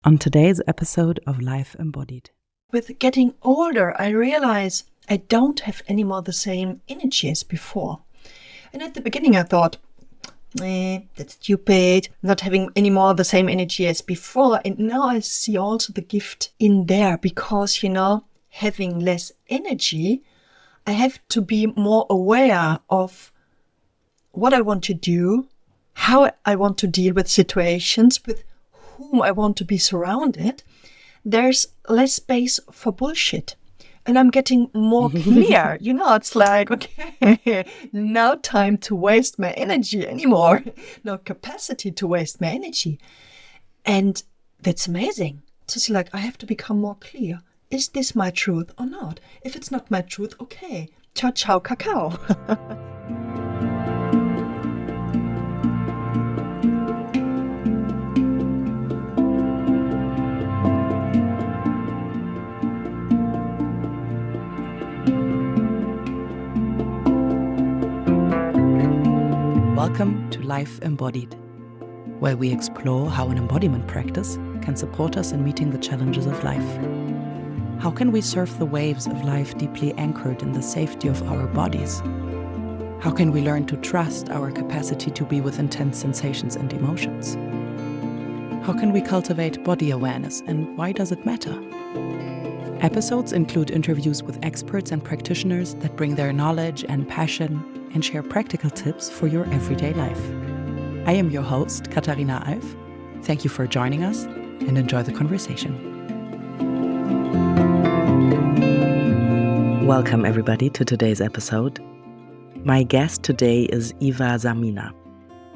On today's episode of Life Embodied. With getting older, I realize I don't have any more the same energy as before. And at the beginning I thought, that's stupid, not having any more the same energy as before. And now I see also the gift in there because, having less energy, I have to be more aware of what I want to do, how I want to deal with situations, with whom I want to be surrounded. There's less space for bullshit. And I'm getting more clear. It's like, okay, no time to waste my energy anymore. No capacity to waste my energy. And that's amazing. It's just like, I have to become more clear. Is this my truth or not? If it's not my truth, okay. Ciao, ciao, cacao. Welcome to Life Embodied, where we explore how an embodiment practice can support us in meeting the challenges of life. How can we surf the waves of life deeply anchored in the safety of our bodies? How can we learn to trust our capacity to be with intense sensations and emotions? How can we cultivate body awareness, and why does it matter? Episodes include interviews with experts and practitioners that bring their knowledge and passion and share practical tips for your everyday life. I am your host, Katharina Alf. Thank you for joining us and enjoy the conversation. Welcome everybody to today's episode. My guest today is Eva Samina.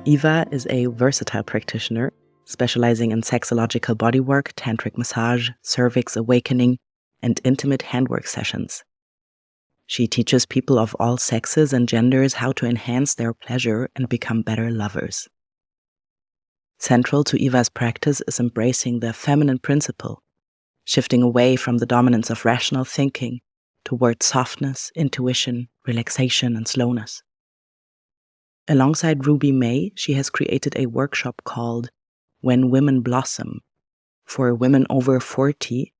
Eva is a versatile practitioner specializing in sexological bodywork, tantric massage, cervix awakening, and intimate handwork sessions. She teaches people of all sexes and genders how to enhance their pleasure and become better lovers. Central to Eva's practice is embracing the feminine principle, shifting away from the dominance of rational thinking towards softness, intuition, relaxation, and slowness. Alongside Ruby May, she has created a workshop called When Women Blossom for women over 40,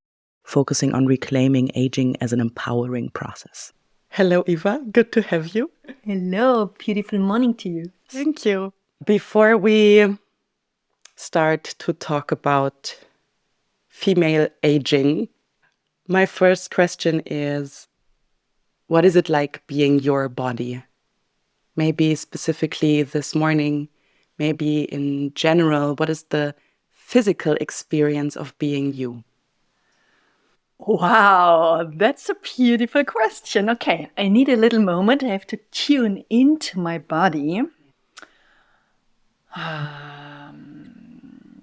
focusing on reclaiming aging as an empowering process. Hello, Eva. Good to have you. Hello, beautiful morning to you. Thank you. Before we start to talk about female aging, my first question is, what is it like being your body? Maybe specifically this morning, maybe in general, what is the physical experience of being you? Wow, that's a beautiful question. Okay, I need a little moment. I have to tune into my body.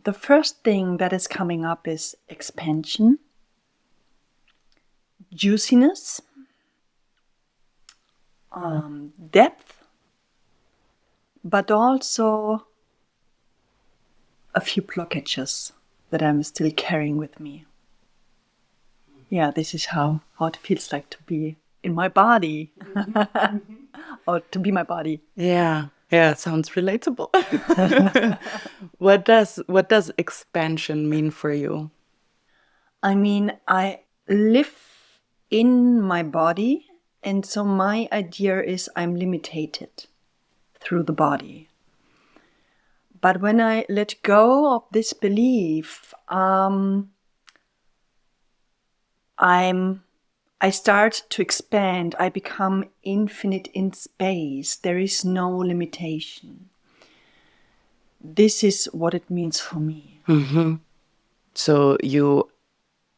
The first thing that is coming up is expansion, juiciness, depth, but also a few blockages that I'm still carrying with me. Yeah, this is how it feels like to be in my body, or to be my body. Yeah, sounds relatable. What does expansion mean for you? I mean, I live in my body, and so my idea is I'm limited through the body. But when I let go of this belief, I start to expand. I become infinite in space. There is no limitation. This is what it means for me. Mm-hmm. So you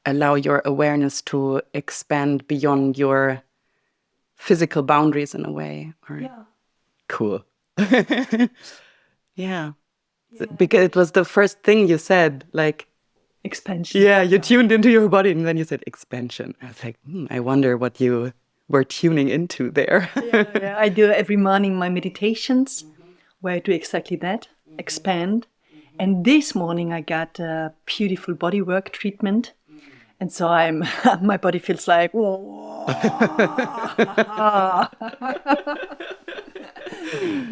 allow your awareness to expand beyond your physical boundaries in a way. Or... Yeah. Cool. Yeah. Because it was the first thing you said, like... Expansion. Yeah, you tuned into your body and then you said expansion. I was like, I wonder what you were tuning into there. Yeah. I do every morning my meditations where I do exactly that, expand. And this morning I got a beautiful bodywork treatment. And so my body feels like, whoa.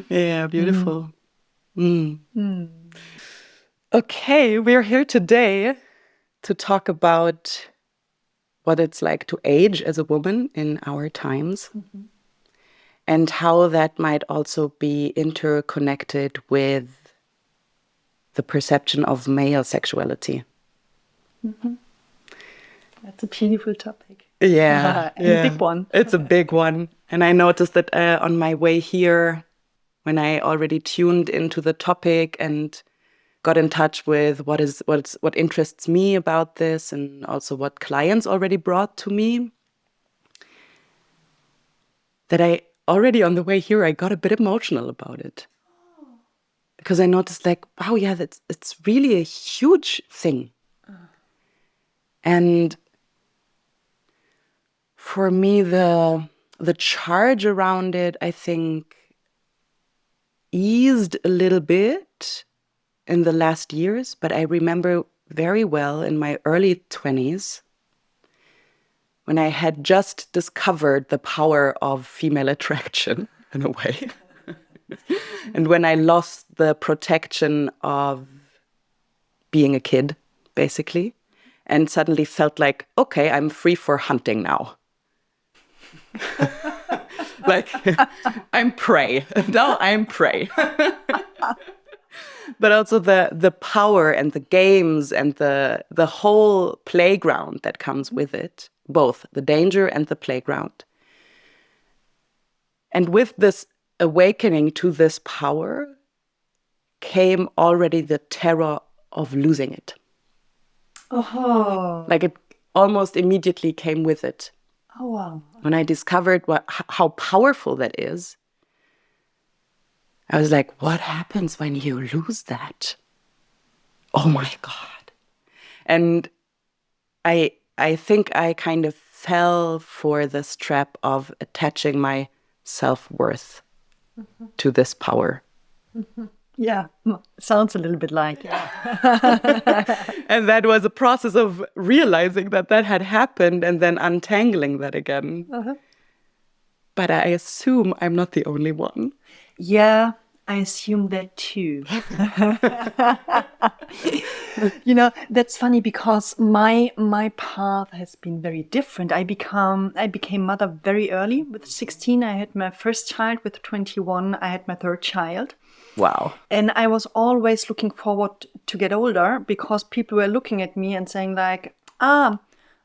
Yeah, beautiful. Okay, we're here today to talk about what it's like to age as a woman in our times, and how that might also be interconnected with the perception of male sexuality. That's a beautiful topic. Yeah, A big one. It's a big one. And I noticed that on my way here, when I already tuned into the topic and got in touch with what interests me about this, and also what clients already brought to me, that I already on the way here, I got a bit emotional about it. Because I noticed like, wow, yeah, it's really a huge thing. And for me, the charge around it, I think, eased a little bit in the last years, but I remember very well in my early 20s when I had just discovered the power of female attraction in a way. And when I lost the protection of being a kid, basically, and suddenly felt like, okay, I'm free for hunting now. Like, I'm prey. Now I'm prey. But also the power and the games and the whole playground that comes with it, both the danger and the playground. And with this awakening to this power came already the terror of losing it. Oh. Like it almost immediately came with it. Oh, wow. When I discovered how powerful that is, I was like, what happens when you lose that? Oh my God. And I think I kind of fell for this trap of attaching my self-worth to this power. Yeah, sounds a little bit like. And that was a process of realizing that had happened and then untangling that again. But I assume I'm not the only one. Yeah, I assume that too. That's funny because my path has been very different. I became mother very early. With 16, I had my first child. With 21, I had my third child. Wow. And I was always looking forward to get older because people were looking at me and saying like,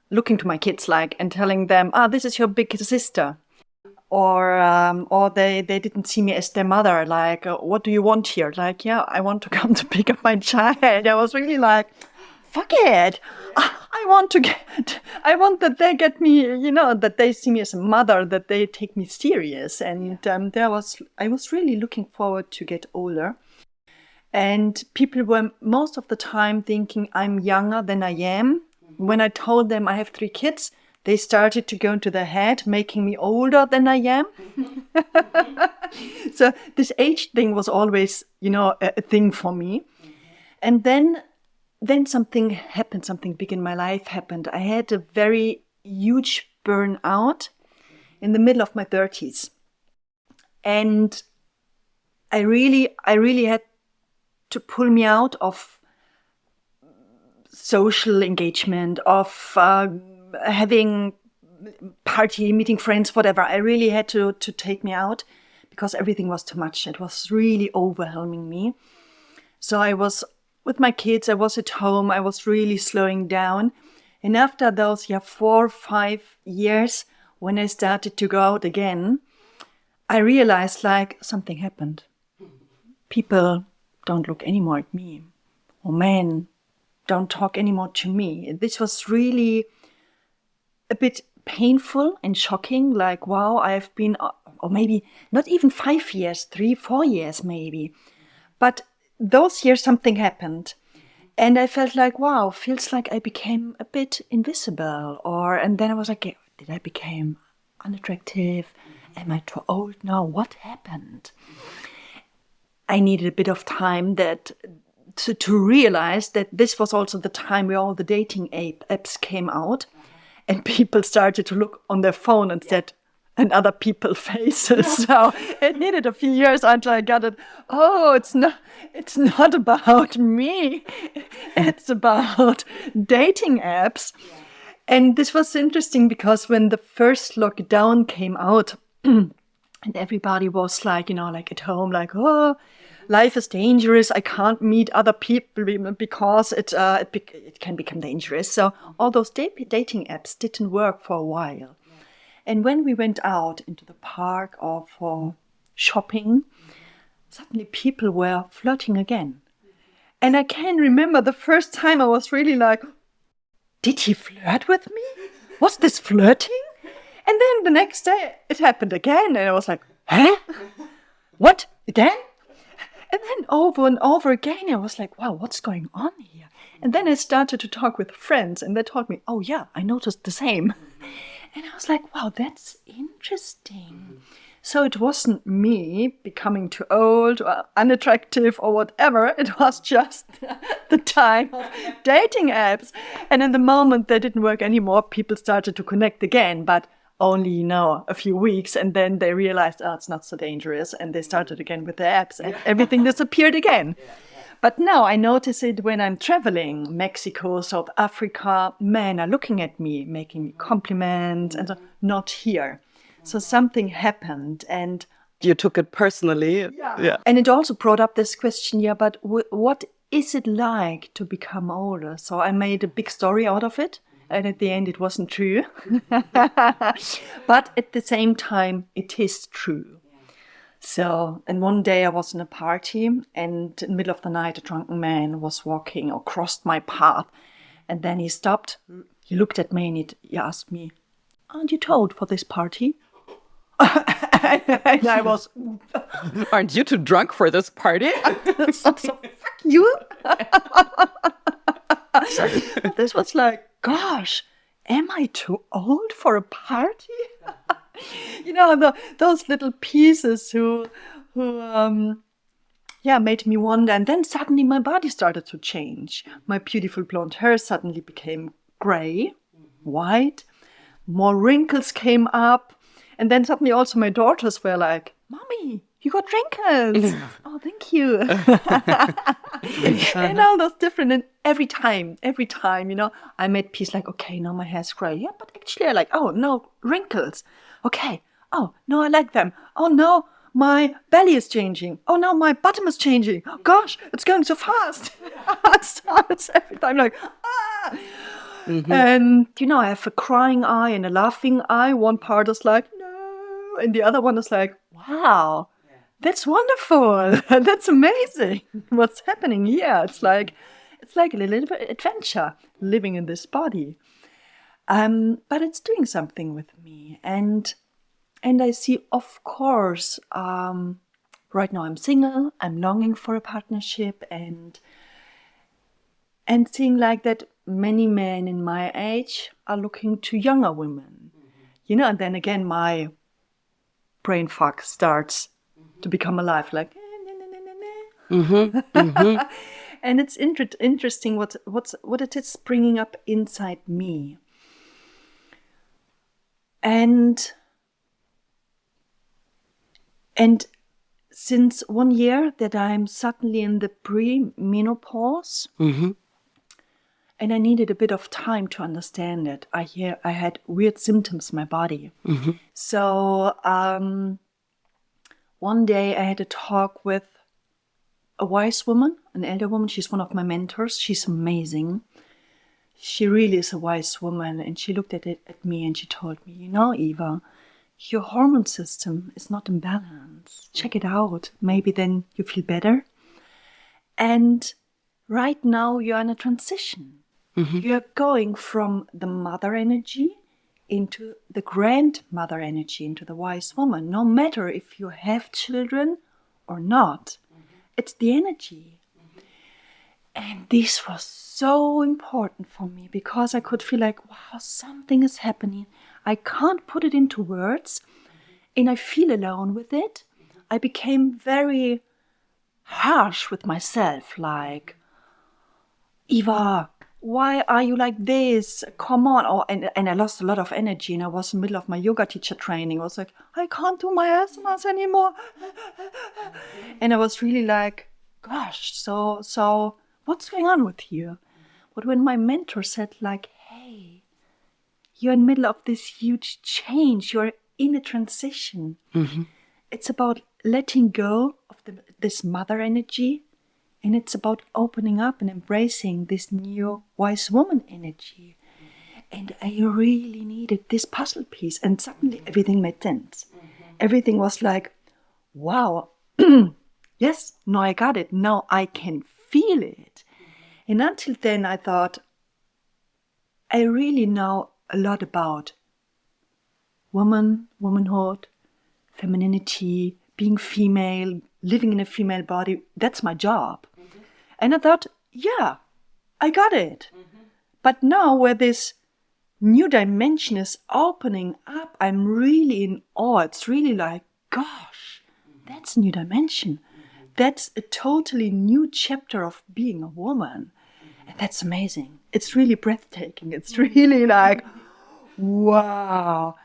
looking to my kids like, and telling them, this is your big sister. Or they didn't see me as their mother. Like, what do you want here? Like, yeah, I want to come to pick up my child. I was really like, fuck it. I want that they get me, that they see me as a mother, that they take me serious. And I was really looking forward to get older. And people were most of the time thinking I'm younger than I am. When I told them I have 3 kids, they started to go into their head, making me older than I am. So this age thing was always, a thing for me. And then something happened, something big in my life happened. I had a very huge burnout in the middle of my 30s. And I really had to pull me out of social engagement, of having party, meeting friends, whatever. I really had to take me out because everything was too much. It was really overwhelming me. So I was with my kids, I was at home, I was really slowing down. And after those 4 or 5 years, when I started to go out again, I realized like something happened. People don't look anymore at me. Or men don't talk anymore to me. This was really a bit painful and shocking. Like, wow, I've been, or maybe not even 5 years, 3, 4 years maybe. But those years something happened. And I felt like, wow, feels like I became a bit invisible. And then I was like, did I become unattractive? Am I too old now? What happened? I needed a bit of time to realize that this was also the time where all the dating apps came out. And people started to look on their phone and said, and other people's faces. So it needed a few years until I got it. Oh, it's not about me. It's about dating apps. And this was interesting because when the first lockdown came out, and everybody was like, like at home, like, oh, life is dangerous. I can't meet other people because it can become dangerous. So all those dating apps didn't work for a while. And when we went out into the park or for shopping, suddenly people were flirting again. And I can remember the first time I was really like, did he flirt with me? Was this flirting? And then the next day it happened again. And I was like, huh? What? Again? And then over and over again, I was like, wow, what's going on here? And then I started to talk with friends and they told me, oh yeah, I noticed the same. And I was like, wow, that's interesting. So it wasn't me becoming too old or unattractive or whatever. It was just the time of dating apps. And in the moment they didn't work anymore, people started to connect again, but only, a few weeks. And then they realized, oh, it's not so dangerous. And they started again with the apps and everything disappeared again. But now I notice it when I'm traveling, Mexico, South Africa, men are looking at me, making me compliments, and so, not here. So something happened, and you took it personally. Yeah. And it also brought up this question, but what is it like to become older? So I made a big story out of it, and at the end it wasn't true. But at the same time, it is true. So, and one day I was in a party, and in the middle of the night, a drunken man was walking or crossed my path. And then he stopped, he looked at me and he asked me, aren't you too old for this party? And I was... Aren't you too drunk for this party? so fuck you. This was like, gosh, am I too old for a party? Those little pieces who made me wonder. And then suddenly my body started to change. My beautiful blonde hair suddenly became gray, white. More wrinkles came up. And then suddenly also my daughters were like, Mommy, you got wrinkles. Oh, thank you. And all those different, and every time, I made peace like, okay, now my hair's gray. Yeah, but actually I like, oh, no, wrinkles. Okay. Oh, no, I like them. Oh, no, my belly is changing. Oh, no, my bottom is changing. Oh, gosh, it's going so fast. So it's every time like, ah. Mm-hmm. And, I have a crying eye and a laughing eye. One part is like, no. And the other one is like, wow, that's wonderful. That's amazing. What's happening here? It's like a little bit of adventure living in this body. But it's doing something with me. And I see, of course, right now I'm single, I'm longing for a partnership, and seeing like that many men in my age are looking to younger women. And then again, my brain fog starts to become alive, like, mm-hmm, mm-hmm. And it's interesting what it is bringing up inside me. And since 1 year that I'm suddenly in the pre-menopause, mm-hmm. and I needed a bit of time to understand it. I had weird symptoms in my body. Mm-hmm. So one day I had a talk with a wise woman, an elder woman. She's one of my mentors. She's amazing. She really is a wise woman. And she looked at me and she told me, Eva, your hormone system is not in balance. Check it out. Maybe then you feel better. And right now you're in a transition. Mm-hmm. You're going from the mother energy into the grandmother energy, into the wise woman. No matter if you have children or not, it's the energy. And this was so important for me because I could feel like, wow, something is happening. I can't put it into words, and I feel alone with it. I became very harsh with myself, like, Eva, why are you like this? Come on. And I lost a lot of energy, and I was in the middle of my yoga teacher training. I was like, I can't do my asanas anymore. And I was really like, gosh, so what's going on with you? But when my mentor said like, hey, you're in the middle of this huge change. You're in a transition. Mm-hmm. It's about letting go of this mother energy. And it's about opening up and embracing this new wise woman energy. And I really needed this puzzle piece. And suddenly everything made sense. Everything was like, wow, yes, now I got it. Now I can feel it. And until then I thought, I really know a lot about womanhood, femininity, being female, living in a female body. That's my job. Mm-hmm. And I thought, yeah, I got it. Mm-hmm. But now where this new dimension is opening up, I'm really in awe. It's really like, gosh, that's a new dimension. Mm-hmm. That's a totally new chapter of being a woman. Mm-hmm. And that's amazing. It's really breathtaking. It's really like, wow.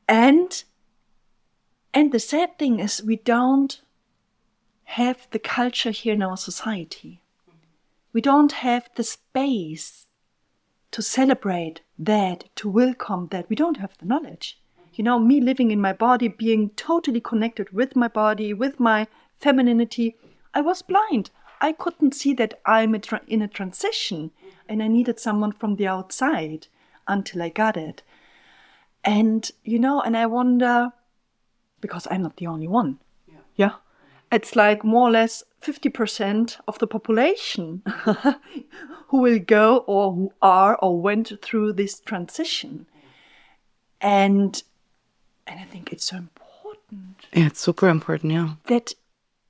And the sad thing is we don't have the culture here in our society. We don't have the space to celebrate that, to welcome that. We don't have the knowledge. You know, me living in my body, being totally connected with my body, with my femininity, I was blind. I couldn't see that I'm in a transition and I needed someone from the outside until I got it. And, you know, and I wonder, because I'm not the only one. Yeah. It's like more or less 50% of the population who will go or who are or went through this transition. And I think it's so important. Yeah, it's super important, yeah. That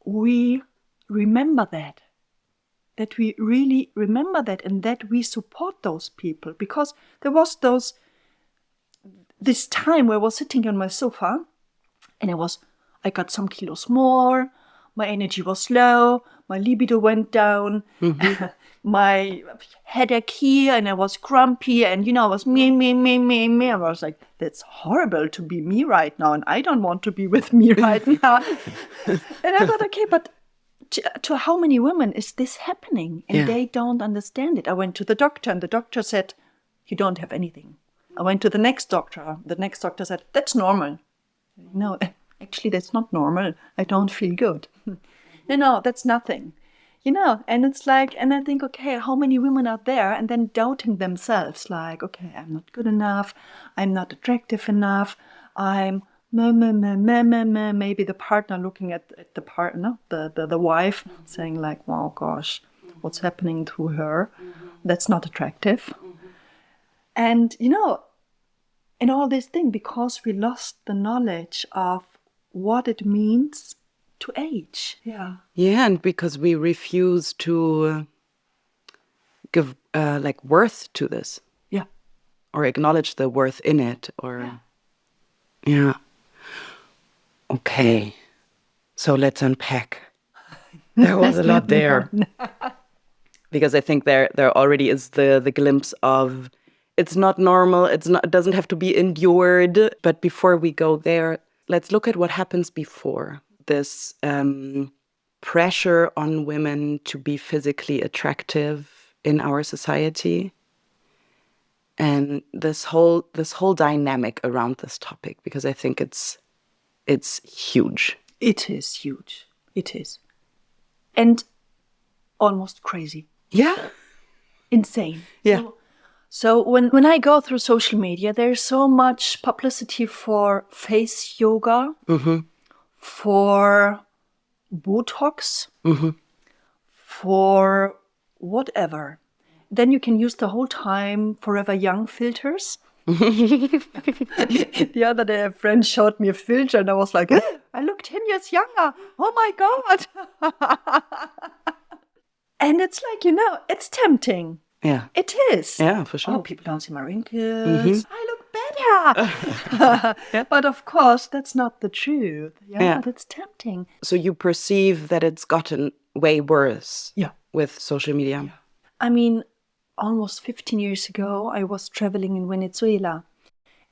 we remember that we really remember that, and that we support those people. Because there was this time where I was sitting on my sofa and I got some kilos more, my energy was low, my libido went down, mm-hmm. My headache here, and I was grumpy, and I was me. I was like, that's horrible to be me right now, and I don't want to be with me right now. And I thought, okay, but to how many women is this happening? And they don't understand it. I went to the doctor, and the doctor said, you don't have anything. I went to the next doctor. The next doctor said, that's normal. No, actually, that's not normal. I don't feel good. No, that's nothing. And it's like, and I think, okay, how many women are there? And then doubting themselves, like, okay, I'm not good enough. I'm not attractive enough. I'm maybe the partner looking at the partner, the wife, saying like, wow, gosh, what's happening to her? That's not attractive. And, and all this thing, because we lost the knowledge of what it means to age. Yeah. Yeah, and because we refuse to give worth to this. Yeah. Or acknowledge the worth in it. Or yeah. Okay. So let's unpack. There was a lot there. Because I think there already is the glimpse of it's not normal, it doesn't have to be endured. But before we go there, let's look at what happens before. This pressure on women to be physically attractive in our society. And this whole dynamic around this topic, because I think it's huge. It is huge. It is. And almost crazy. Yeah. Insane. Yeah. So when I go through social media, there's so much publicity for face yoga, for Botox, for whatever. Then you can use the whole time Forever Young filters. The other day a friend showed me a filter and I was like, I look 10 years younger. Oh my God. And it's like, it's tempting. Yeah. It is. Yeah, for sure. Oh, people don't see my wrinkles. I look better. But of course, that's not the truth. Yeah, that's tempting. So you perceive that it's gotten way worse with social media. I mean, almost 15 years ago, I was traveling in Venezuela.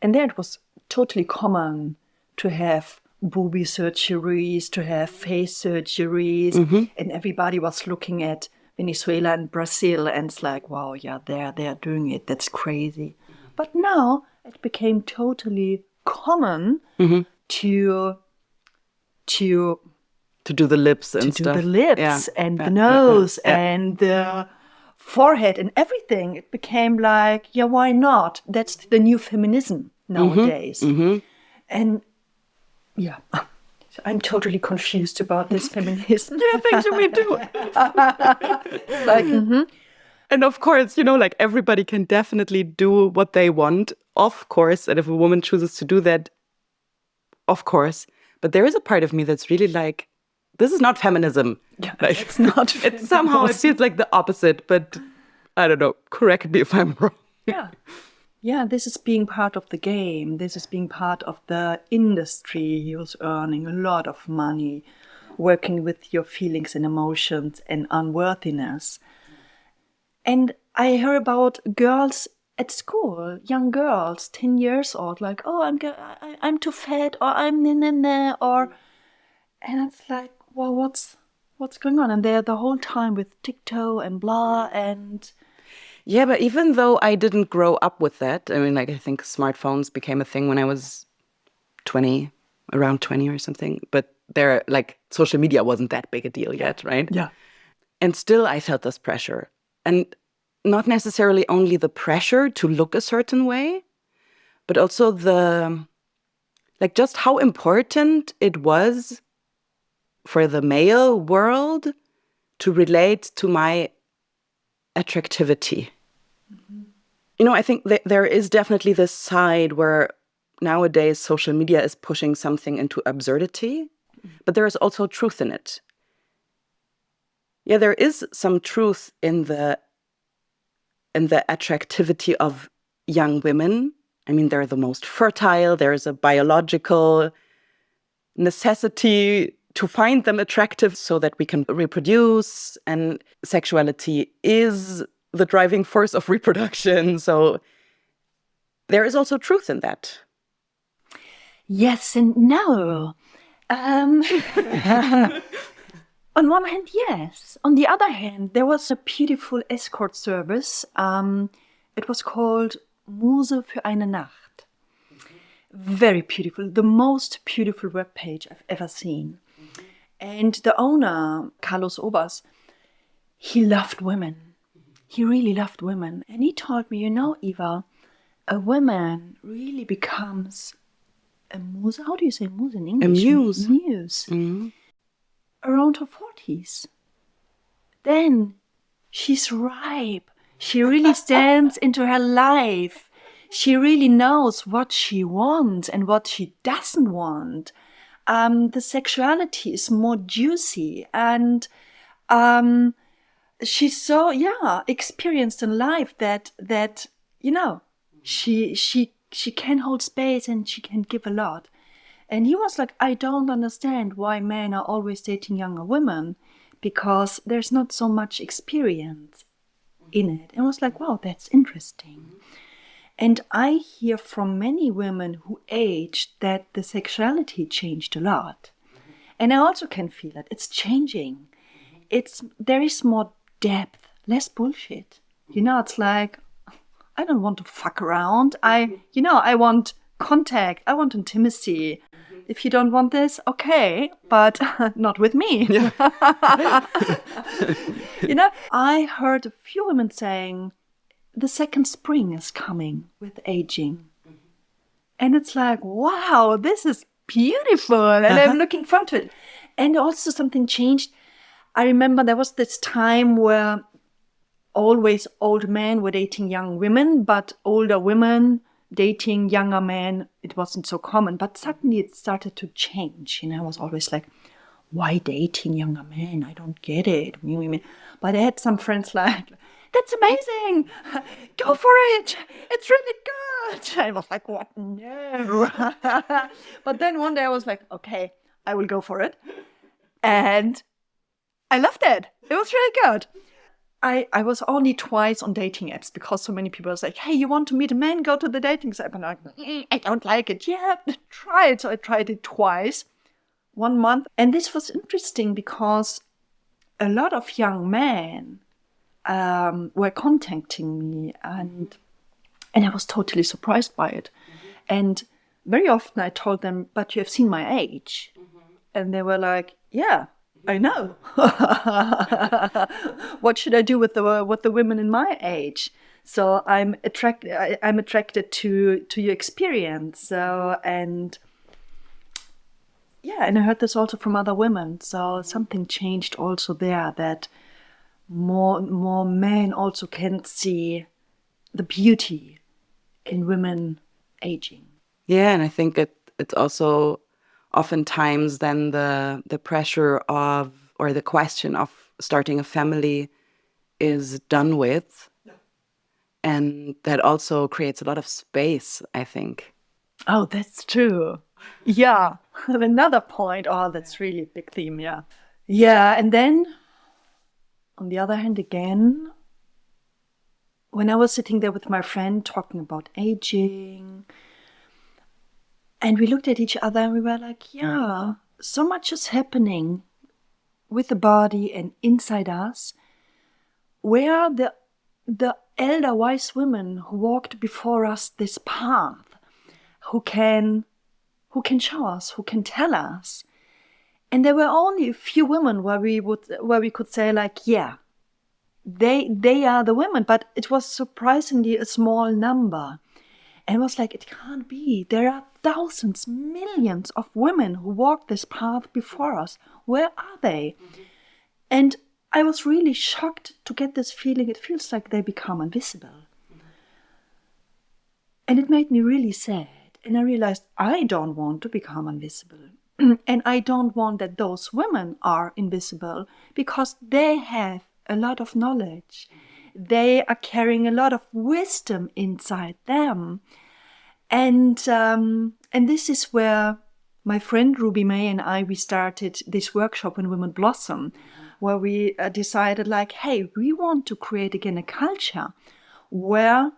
And there it was totally common to have booby surgeries, to have face surgeries. And everybody was looking at Venezuela and Brazil. And it's like, wow, yeah, they're doing it. That's crazy. But now it became totally common to do the lips and to stuff. do the lips and the nose and the forehead and everything. It became like, yeah, why not? That's the new feminism nowadays. And yeah, I'm totally confused about this feminism. There are things that we do. It's like, And of course, like everybody can definitely do what they want, of course. And if a woman chooses to do that, of course. But there is a part of me that's really like, this is not feminism. Yeah, like, it's not. It's somehow, it feels like the opposite, but I don't know. Correct me if I'm wrong. Yeah, this is being part of the game. This is being part of the industry. He was earning a lot of money, working with your feelings and emotions and unworthiness. And I heard about girls at school, young girls, 10 years old, like, oh, I'm too fat, or I'm or, and it's like, well, what's going on? And they're the whole time with TikTok and blah and. Yeah, but even though I didn't grow up with that, I mean, like, I think smartphones became a thing when I was 20, around 20 or something. But social media wasn't that big a deal yet, right? Yeah. And still I felt this pressure. And not necessarily only the pressure to look a certain way, but also just how important it was for the male world to relate to my attractivity. I think there is definitely this side where nowadays social media is pushing something into absurdity, but there is also truth in it. Yeah, there is some truth in the attractivity of young women. I mean, they're the most fertile. There's a biological necessity to find them attractive so that we can reproduce. And sexuality is the driving force of reproduction. So there is also truth in that. Yes and no. On one hand, yes. On the other hand, there was a beautiful escort service. It was called Muse für eine Nacht. Very beautiful. The most beautiful webpage I've ever seen. And the owner, Carlos Obers, he loved women. He really loved women. And he told me, Eva, a woman really becomes a muse. How do you say muse in English? A muse. Muse. Mm-hmm. Around her 40s. Then she's ripe. She really stands into her life. She really knows what she wants and what she doesn't want. The sexuality is more juicy and she's so experienced in life that she can hold space and she can give a lot. And he was like, I don't understand why men are always dating younger women because there's not so much experience in it. And I was like, wow, that's interesting. And I hear from many women who aged that the sexuality changed a lot. And I also can feel it. It's changing. There is more depth, less bullshit. It's like, I don't want to fuck around. I want contact. I want intimacy. If you don't want this, okay, but not with me. Yeah. I heard a few women saying, the second spring is coming with aging. And it's like, wow, this is beautiful. And I'm looking forward to it. And also something changed. I remember there was this time where always old men were dating young women, but older women dating younger men, it wasn't so common. But suddenly it started to change. I was always like, why dating younger men? I don't get it. But I had some friends like, that's amazing. Go for it. It's really good. I was like, what? No. But then one day I was like, okay, I will go for it. And I loved it. It was really good. I was only twice on dating apps because so many people are like, hey, you want to meet a man? Go to the dating app. And I'm like, I don't like it. Yeah, try it. So I tried it twice, 1 month. And this was interesting because a lot of young men were contacting me, and I was totally surprised by it. And very often I told them, but you have seen my age. And they were like, yeah, I know. What should I do with the women in my age? So I'm attracted to your experience. So, and yeah, and I heard this also from other women. So something changed also there, that more men also can see the beauty in women aging. Yeah, and I think it's also oftentimes then the pressure of, or the question of starting a family is done with. And that also creates a lot of space, I think. Oh, that's true. Yeah. Another point. Oh, that's really a big theme. Yeah. Yeah. And then on the other hand, again, when I was sitting there with my friend talking about aging, and we looked at each other and we were like, yeah, so much is happening with the body and inside us, where the elder wise women who walked before us this path, who can show us, who can tell us. And there were only a few women where we could say like, yeah, they are the women, but it was surprisingly a small number. And it was like, it can't be. There are thousands, millions of women who walked this path before us. Where are they? And I was really shocked to get this feeling. It feels like they become invisible. And it made me really sad. And I realized I don't want to become invisible. And I don't want that those women are invisible, because they have a lot of knowledge. They are carrying a lot of wisdom inside them. And this is where my friend Ruby May and we started this workshop in Women Blossom, where we decided like, hey, we want to create again a culture where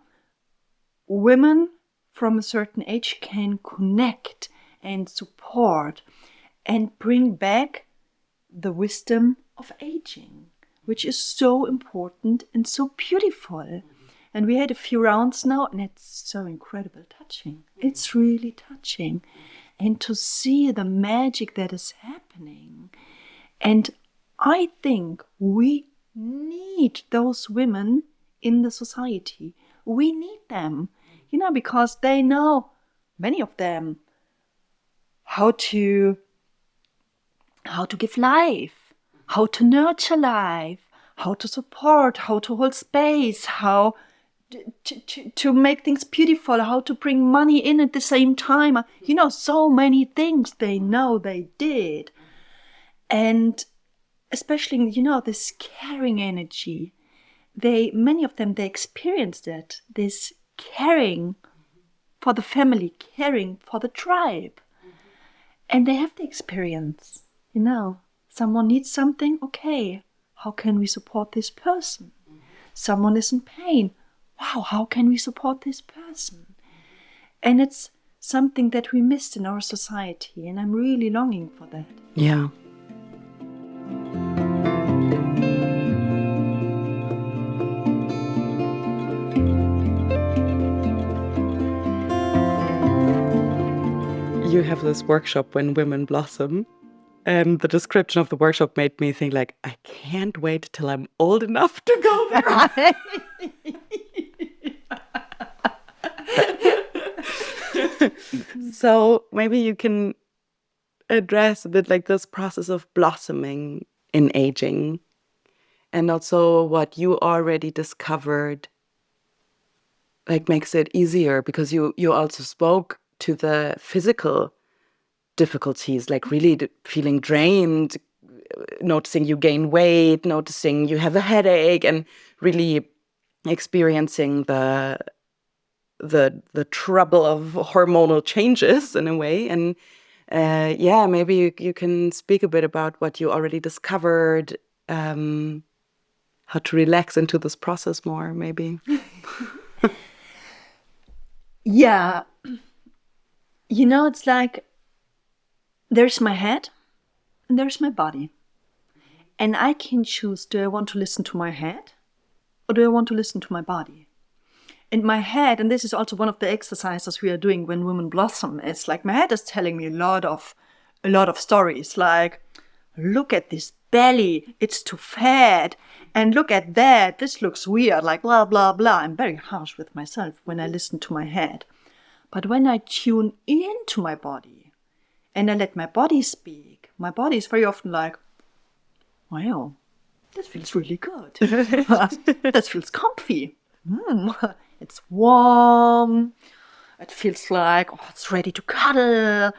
women from a certain age can connect and support and bring back the wisdom of aging, which is so important and so beautiful. And we had a few rounds now, and it's so incredible touching. It's really touching. And to see the magic that is happening. And I think we need those women in the society. We need them, because they know, many of them, how to give life, how to nurture life, how to support, how to hold space, how to make things beautiful, how to bring money in at the same time. So many things they know they did. And especially, this caring energy. Many of them, they experienced it, this caring for the family, caring for the tribe. And they have the experience, Someone needs something, okay, how can we support this person? Someone is in pain. Wow, how can we support this person? And it's something that we missed in our society, and I'm really longing for that. Yeah. You have this workshop when women blossom, and the description of the workshop made me think like, I can't wait till I'm old enough to go there. So maybe you can address a bit like this process of blossoming in aging, and also what you already discovered like makes it easier, because you also spoke to the physical difficulties, like really feeling drained, noticing you gain weight, noticing you have a headache, and really experiencing the trouble of hormonal changes in a way. And maybe you can speak a bit about what you already discovered, how to relax into this process more, maybe. Yeah. It's like there's my head and there's my body. And I can choose, do I want to listen to my head or do I want to listen to my body? And my head, and this is also one of the exercises we are doing when Women Blossom, it's like my head is telling me a lot of stories, like, look at this belly, it's too fat, and look at that, this looks weird, like blah, blah, blah. I'm very harsh with myself when I listen to my head. But when I tune into my body and I let my body speak, my body is very often like, wow, that feels really good. That feels comfy. It's warm. It feels like, it's ready to cuddle.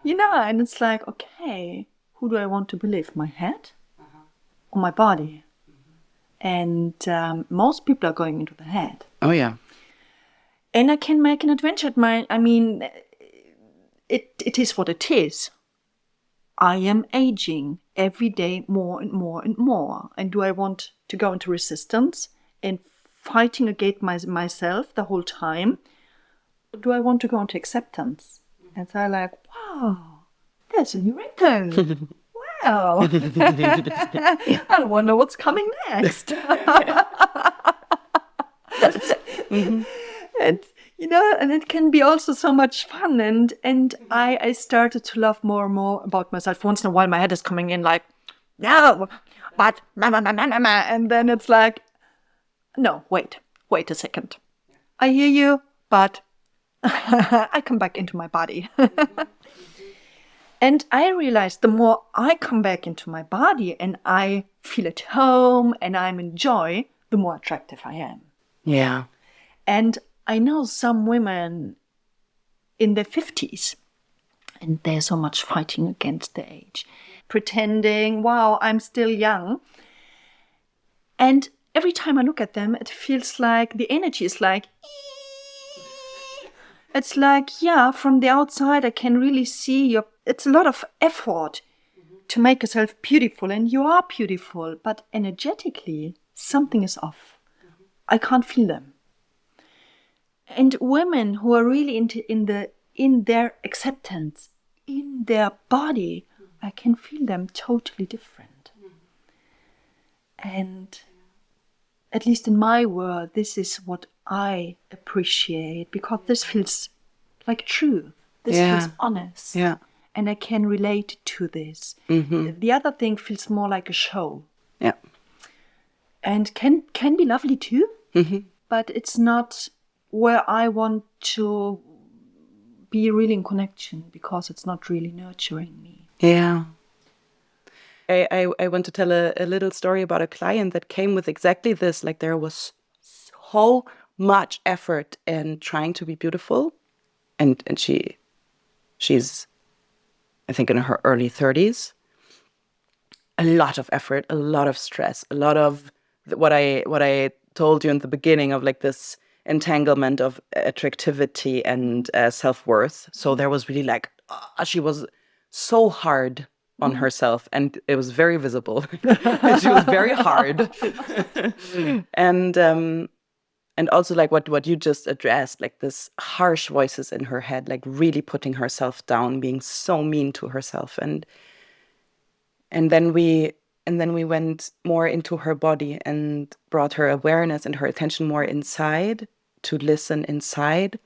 And it's like, okay, who do I want to believe? My head or my body? And most people are going into the head. Oh, yeah. And I can make an adventure at it is what it is. I am aging every day more and more and more. And do I want to go into resistance and fighting against myself the whole time? Or do I want to go into acceptance? And so I'm like, wow, there's a new wrinkle. Wow. I wonder what's coming next. Mm-hmm. And it can be also so much fun. And I started to love more and more about myself. Once in a while, my head is coming in like, no, but and then it's like, no, wait a second. I hear you, but I come back into my body. And I realized the more I come back into my body and I feel at home and I'm in joy, the more attractive I am. Yeah. And I know some women in their 50s, and they're so much fighting against the age, pretending, wow, I'm still young. And every time I look at them, it feels like the energy is like, it's like, yeah, from the outside, I can really see it's a lot of effort to make yourself beautiful, and you are beautiful, but energetically, something is off. I can't feel them. And women who are really in their acceptance, in their body, I can feel them totally different. And at least in my world, this is what I appreciate, because this feels like truth. This feels honest. Yeah. And I can relate to this. Mm-hmm. The other thing feels more like a show. Yeah. And can be lovely too, Mm-hmm. but it's not where I want to be really in connection, because it's not really nurturing me. Yeah. I want to tell a little story about a client that came with exactly this. Like, there was so much effort in trying to be beautiful. And she's, I think, in her early 30s. A lot of effort, a lot of stress, a lot of what I told you in the beginning of, like, this entanglement of attractivity and self-worth. So there was really like, she was so hard on herself, and it was very visible. She was very hard. And also, like, what you just addressed, like this harsh voices in her head, like really putting herself down, being so mean to herself. And then we went more into her body and brought her awareness and her attention more inside, to listen inside.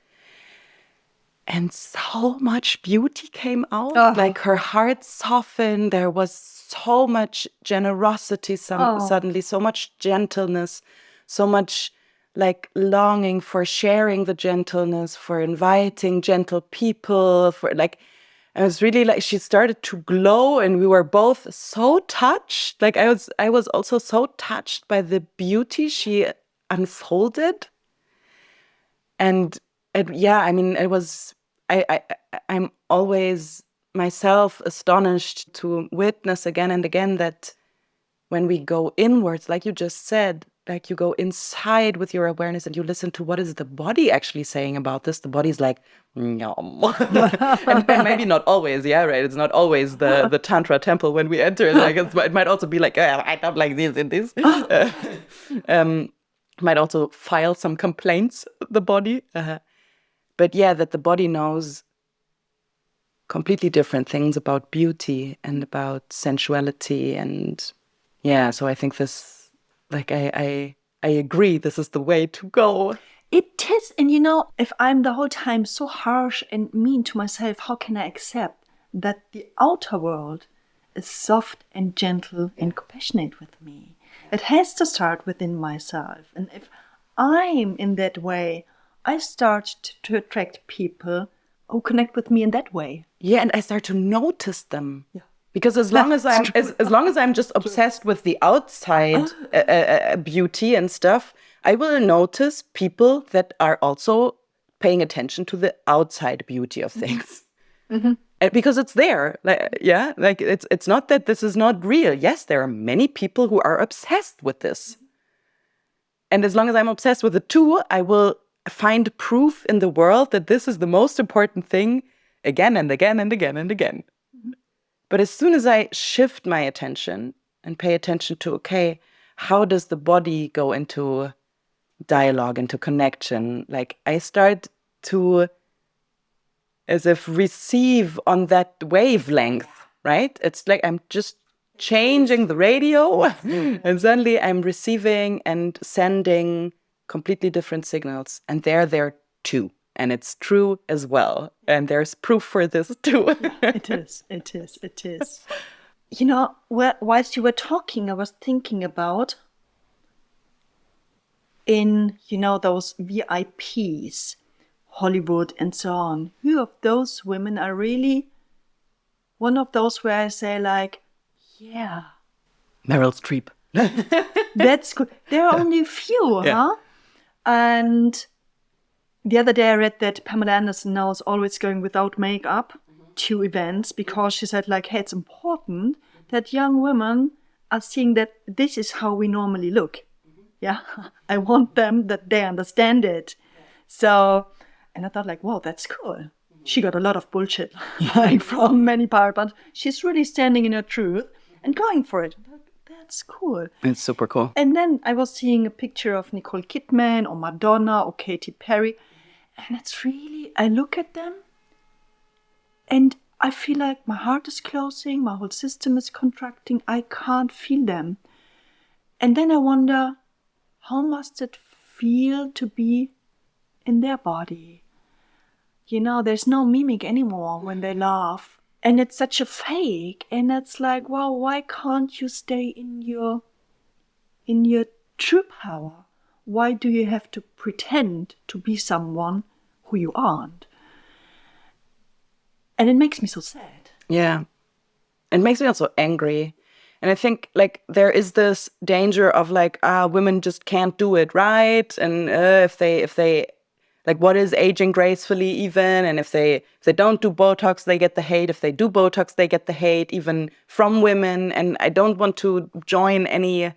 And so much beauty came out. Like, her heart softened. There was so much generosity suddenly, so much gentleness, so much like longing for sharing the gentleness, for inviting gentle people, for like, it was really like she started to glow, and we were both so touched. Like, I was also so touched by the beauty she unfolded. And it was, I'm always myself astonished to witness again and again that when we go inwards, like you just said, like you go inside with your awareness and you listen to what is the body actually saying about this. The body's like, Yum. and maybe not always, yeah, right? It's not always the Tantra temple when we enter. Like it might also be like, I don't like this and this. Might also file some complaints, the body. But yeah, that the body knows completely different things about beauty and about sensuality. And yeah, so I think this, like, I agree, this is the way to go. It is. And if I'm the whole time so harsh and mean to myself, how can I accept that the outer world is soft and gentle and compassionate with me? It has to start within myself. And if I'm in that way, I start to attract people who connect with me in that way. Yeah, and I start to notice them. Yeah. Because as long as I'm just obsessed with the outside beauty and stuff, I will notice people that are also paying attention to the outside beauty of things. Mm-hmm. Because it's there. Like it's not that this is not real. Yes, there are many people who are obsessed with this. And as long as I'm obsessed with it too, I will find proof in the world that this is the most important thing again and again and again and again. Mm-hmm. But as soon as I shift my attention and pay attention to, okay, how does the body go into dialogue, into connection? Like I start to, as if receive on that wavelength, right? It's like I'm just changing the radio and suddenly I'm receiving and sending completely different signals. And they're there too. And it's true as well. And there's proof for this too. It is. Whilst you were talking, I was thinking about in, those VIPs, Hollywood and so on. Who of those women are really one of those where I say like, yeah. Meryl Streep. That's good. There are only a few, huh? And the other day I read that Pamela Anderson now is always going without makeup to events because she said like, hey, it's important that young women are seeing that this is how we normally look. Yeah, I want them that they understand it. So, and I thought like, wow, that's cool. She got a lot of bullshit like from many parts, but she's really standing in her truth and going for it. That's cool. It's super cool. And then I was seeing a picture of Nicole Kidman or Madonna or Katy Perry. And it's really, I look at them and I feel like my heart is closing, my whole system is contracting. I can't feel them. And then I wonder, how must it feel to be in their body? There's no mimic anymore when they laugh. And it's such a fake. And it's like, wow, why can't you stay in your true power? Why do you have to pretend to be someone who you aren't? And it makes me so sad. Yeah. It makes me also angry. And I think like there is this danger of like, women just can't do it, right? And if they like, what is aging gracefully even? And if they don't do Botox, they get the hate. If they do Botox, they get the hate, even from women. And I don't want to join any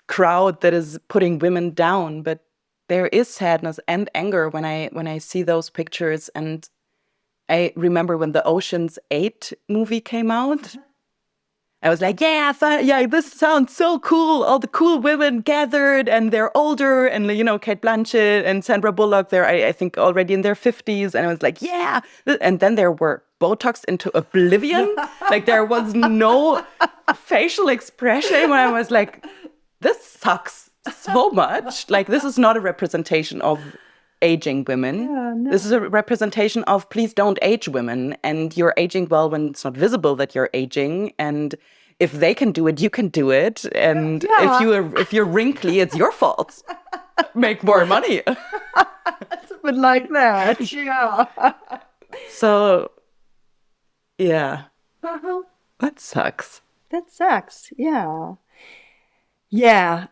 crowd that is putting women down. But there is sadness and anger when I see those pictures. And I remember when the Ocean's 8 movie came out. I was like, yeah, this sounds so cool. All the cool women gathered and they're older and, Kate Blanchett and Sandra Bullock, they're, I think, already in their 50s. And I was like, yeah. And then there were Botoxed into oblivion. Like there was no facial expression when I was like, this sucks so much. Like this is not a representation of aging women. Yeah, no. This is a representation of please don't age women, and you're aging well when it's not visible that you're aging, and if they can do it, you can do it, and if you're wrinkly, it's your fault. Make more money. It's a bit like that. Yeah. So yeah. That sucks. Yeah.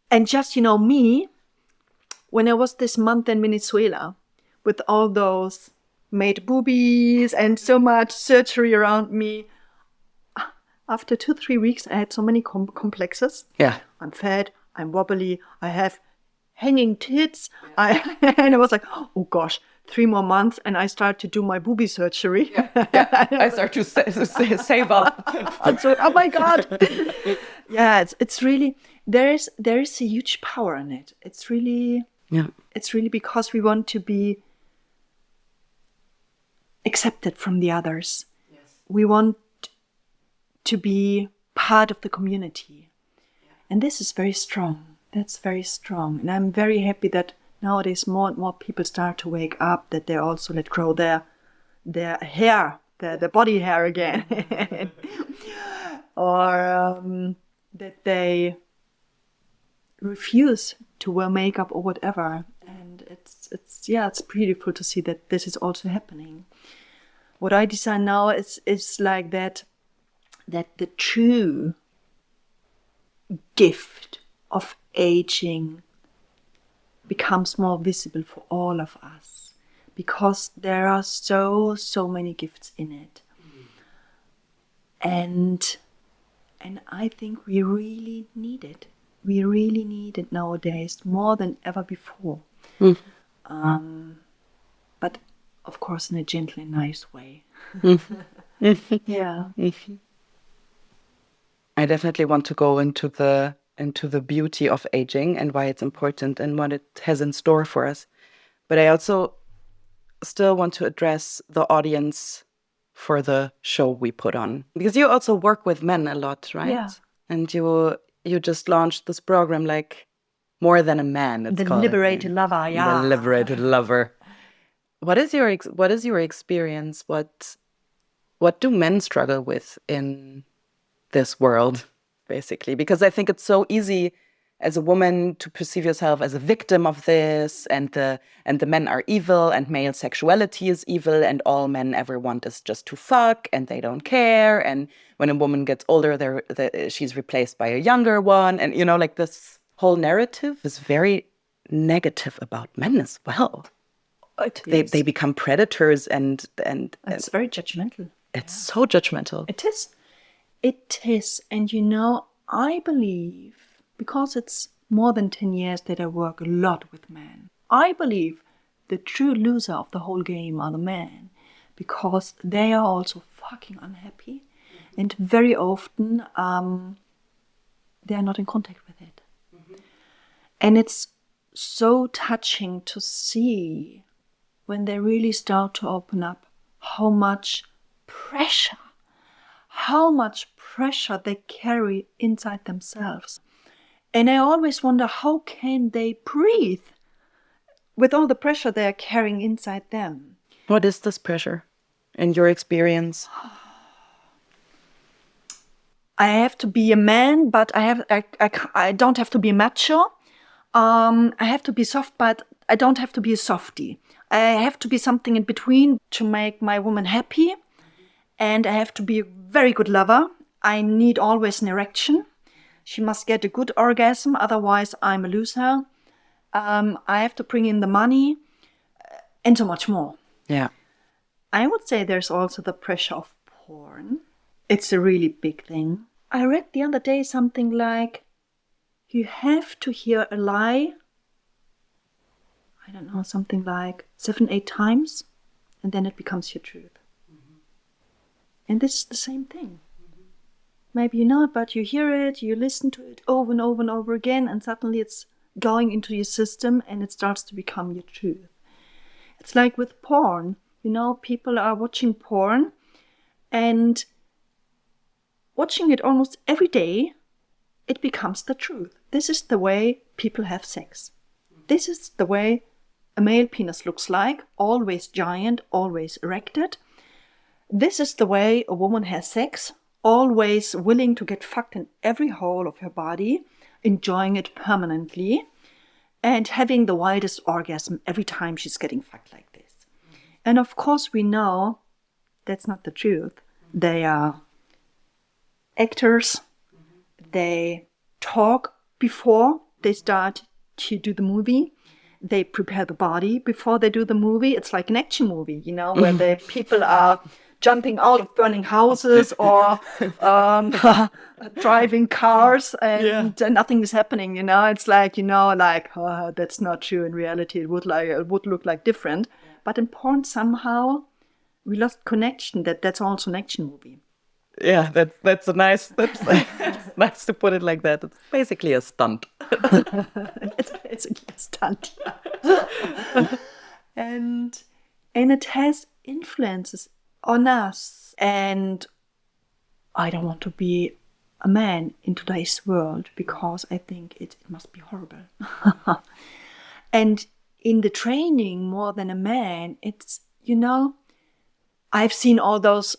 And just me, when I was this month in Venezuela with all those made boobies and so much surgery around me, after 2-3 weeks, I had so many complexes. Yeah. I'm fat, I'm wobbly, I have hanging tits. And I was like, oh gosh, 3 more months and I start to do my boobie surgery. I start to save up. So, oh my God. Yeah, it's really, there is a huge power in it. It's really because we want to be accepted from the others. Yes. We want to be part of the community. Yeah. And this is very strong. That's very strong. And I'm very happy that nowadays more and more people start to wake up, that they also let grow their hair, their body hair again. Or that they refuse to wear makeup or whatever. And it's beautiful to see that this is also happening. What I design now is like that the true gift of aging becomes more visible for all of us, because there are so many gifts in it. And I think we really need it. We really need it nowadays more than ever before. But of course in a gentle and nice way. Yeah. I definitely want to go into the beauty of aging and why it's important and what it has in store for us. But I also still want to address the audience for the show we put on, because you also work with men a lot, right? Yeah. And you just launched this program, like More Than a Man. It's The called, Liberated Lover, yeah. The Liberated Lover. What is your experience? What do men struggle with in this world, basically? Because I think it's so easy as a woman to perceive yourself as a victim of this, and the men are evil, and male sexuality is evil, and all men ever want is just to fuck, and they don't care. And when a woman gets older, she's replaced by a younger one, and like this whole narrative is very negative about men as well. They become predators, and it's very judgmental. It's so judgmental. It is. And I believe, because it's more than 10 years that I work a lot with men, I believe the true loser of the whole game are the men, because they are also fucking unhappy, and very often they are not in contact with it. And it's so touching to see when they really start to open up how much pressure they carry inside themselves. And I always wonder, how can they breathe with all the pressure they are carrying inside them? What is this pressure in your experience? I have to be a man, but I don't have to be macho. I have to be soft, but I don't have to be a softie. I have to be something in between to make my woman happy. And I have to be a very good lover. I need always an erection. She must get a good orgasm, otherwise I'm a loser. I have to bring in the money, and so much more. Yeah. I would say there's also the pressure of porn. It's a really big thing. I read the other day something like, you have to hear a lie, I don't know, something like 7-8 times, and then it becomes your truth. And this is the same thing. Maybe you know it, but you hear it, you listen to it over and over and over again, and suddenly it's going into your system and it starts to become your truth. It's like with porn. People are watching porn and watching it almost every day, it becomes the truth. This is the way people have sex. This is the way a male penis looks like, always giant, always erected. This is the way a woman has sex, always willing to get fucked in every hole of her body, enjoying it permanently, and having the wildest orgasm every time she's getting fucked like this. And of course we know that's not the truth. They are actors. They talk before they start to do the movie. They prepare the body before they do the movie. It's like an action movie, where the people are jumping out of burning houses or driving cars and nothing is happening. It's like that's not true. In reality, it would look like different. But in porn, somehow we lost connection. That's also an action movie. Yeah, that's nice to put it like that. It's basically a stunt. It's basically a stunt. and it has influences on us. And I don't want to be a man in today's world because I think it must be horrible. And in the training, more than a man, it's, I've seen all those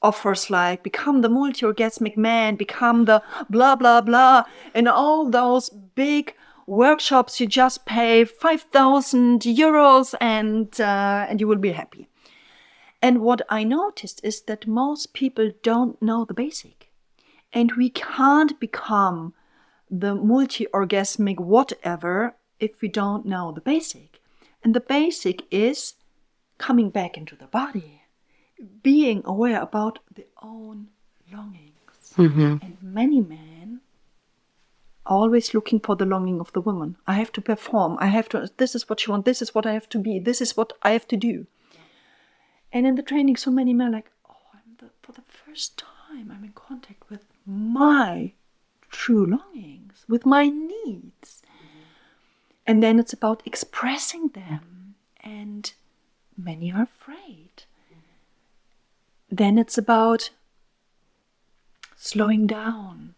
offers like become the multi-orgasmic man, become the blah, blah, blah, and all those big workshops. You just pay 5,000 euros and you will be happy. And what I noticed is that most people don't know the basic. And we can't become the multi-orgasmic whatever if we don't know the basic. And the basic is coming back into the body, being aware about their own longings. And many men are always looking for the longing of the woman. I have to perform. This is what you want. This is what I have to be. This is what I have to do. And in the training, so many men are like, for the first time, I'm in contact with my true longings, with my needs. And then it's about expressing them. And many are afraid. Then it's about slowing down,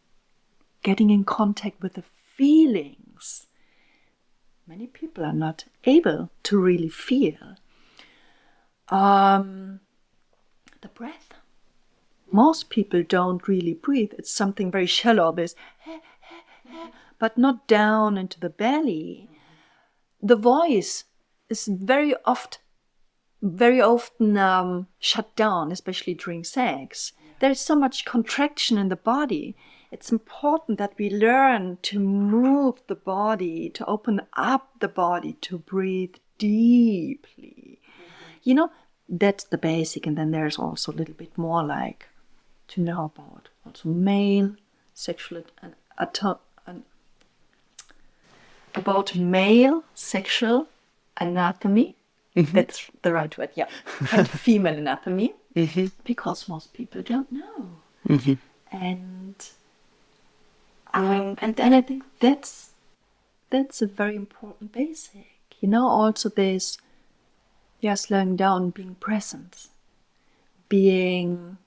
getting in contact with the feelings. Many people are not able to really feel. The breath. Most people don't really breathe. It's something very shallow, but not down into the belly. The voice is very often shut down, especially during sex. There's so much contraction in the body. It's important that we learn to move the body, to open up the body, to breathe deeply. That's the basic. And then there's also a little bit more like to know about also male sexual about male sexual anatomy. That's the right word, yeah. And female anatomy, because most people don't know. And then I think that's a very important basic. Also there's slowing down, being present, being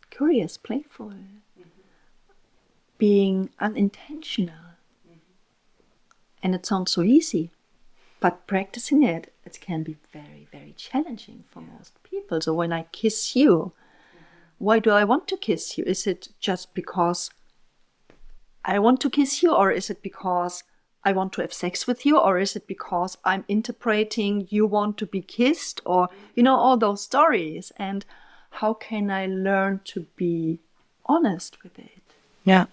curious, playful, being unintentional. And it sounds so easy. But practicing it can be very, very challenging for most people. So when I kiss you, why do I want to kiss you? Is it just because I want to kiss you? Or is it because I want to have sex with you? Or is it because I'm interpreting you want to be kissed? Or, all those stories. And how can I learn to be honest with it? Yeah.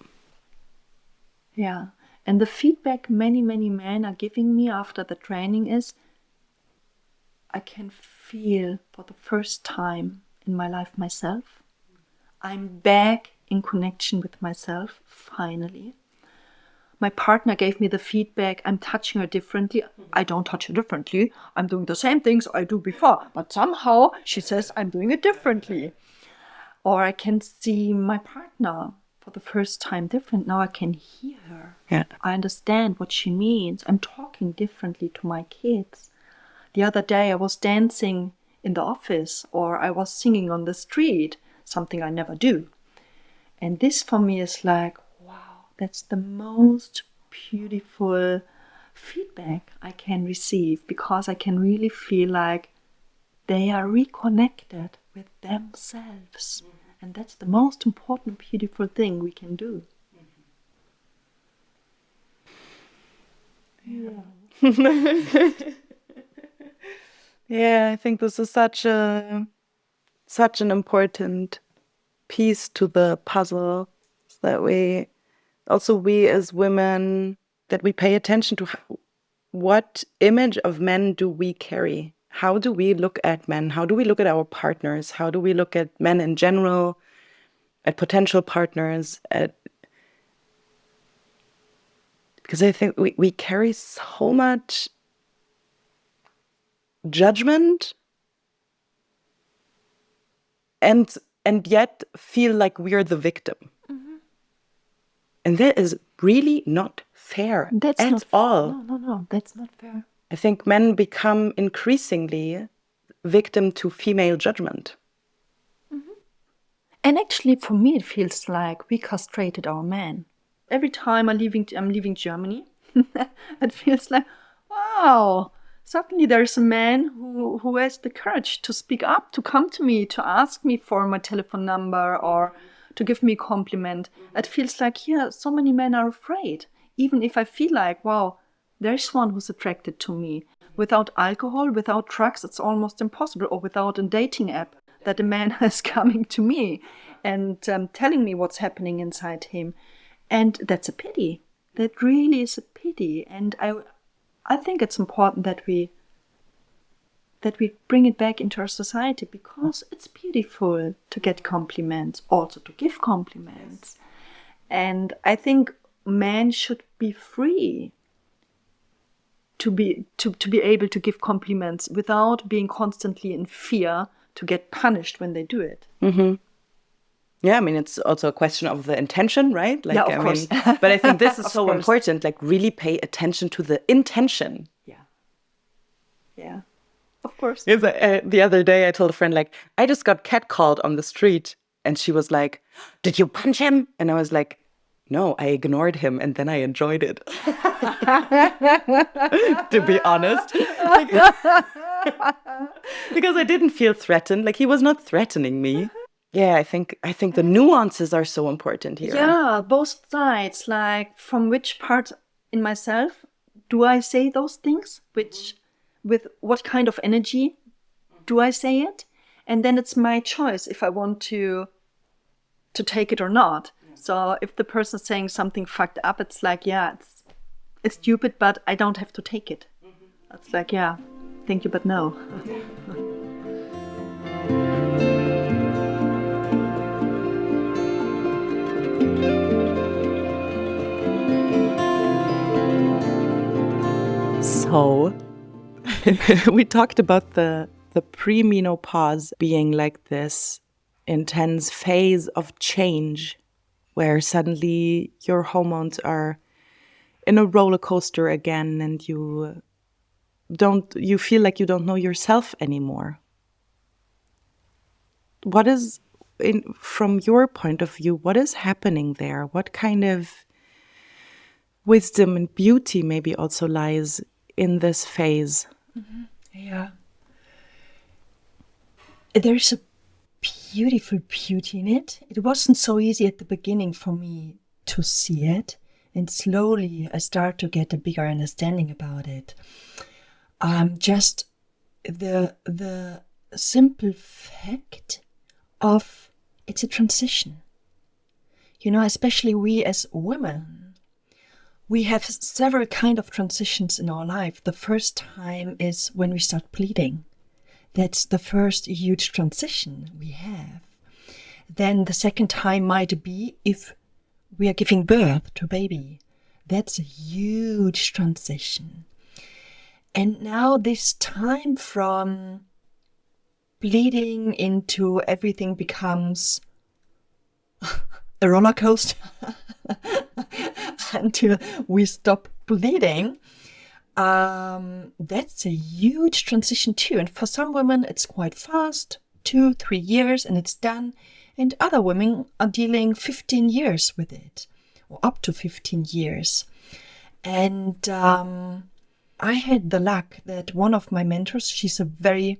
Yeah. And the feedback many, many men are giving me after the training is, I can feel for the first time in my life myself. I'm back in connection with myself, finally. My partner gave me the feedback, I'm touching her differently. I don't touch her differently. I'm doing the same things I do before. But somehow she says I'm doing it differently. Or I can see my partner for the first time different. Now I can hear her. Yeah. I understand what she means. I'm talking differently to my kids. The other day I was dancing in the office or I was singing on the street, something I never do. And this for me is like, wow, that's the most beautiful feedback I can receive, because I can really feel like they are reconnected with themselves. And that's the most important, beautiful thing we can do. Yeah. Yeah, I think this is such an important piece to the puzzle, that we as women, that we pay attention to what image of men do we carry, how do we look at men? How do we look at our partners? How do we look at men in general, at potential partners, because I think we carry so much judgment and yet feel like we're the victim. And that is really not fair at all. No, that's not fair. I think men become increasingly victim to female judgment. And actually, for me, it feels like we castrated our men. Every time I'm leaving Germany, it feels like, wow, suddenly there's a man who has the courage to speak up, to come to me, to ask me for my telephone number or to give me a compliment. It feels like, yeah, so many men are afraid. Even if I feel like, wow, there's one who's attracted to me. Without alcohol, without drugs, it's almost impossible. Or without a dating app, that a man is coming to me and telling me what's happening inside him. And that's a pity. That really is a pity. And I think it's important that we bring it back into our society, because it's beautiful to get compliments, also to give compliments. And I think men should be free to be able to give compliments without being constantly in fear to get punished when they do it. Yeah, I mean, it's also a question of the intention, right? Like, Yeah, of course. But I think this is so course. important, like really pay attention to the intention. Yeah, of course. Yes, the other day I told a friend, like, I just got catcalled on the street. And she was like, did you punch him? And I was like, no, I ignored him and then I enjoyed it. To be honest. Because I didn't feel threatened. Like, he was not threatening me. Yeah, I think the nuances are so important here. Yeah, both sides. Like, from which part in myself do I say those things? With what kind of energy do I say it? And then it's my choice if I want to take it or not. So if the person's saying something fucked up, it's like, yeah, it's stupid, but I don't have to take it. It's like, yeah, thank you, but no. So, we talked about the premenopause being like this intense phase of change where suddenly your hormones are in a roller coaster again and you feel like you don't know yourself anymore. What is, from your point of view, what is happening there? What kind of wisdom and beauty maybe also lies in this phase? Yeah. There's a beautiful beauty in it. It wasn't so easy at the beginning for me to see it. And slowly I start to get a bigger understanding about it. Just the simple fact of it's a transition. You know, especially we as women, we have several kind of transitions in our life. The first time is when we start bleeding. That's the first huge transition we have. Then the second time might be if we are giving birth to a baby. That's a huge transition. And now this time from bleeding into everything becomes a roller coaster until we stop bleeding. That's a huge transition too. And for some women, it's quite fast, 2-3 years, and it's done. And other women are dealing 15 years with it, or up to 15 years. And I had the luck that one of my mentors, she's a very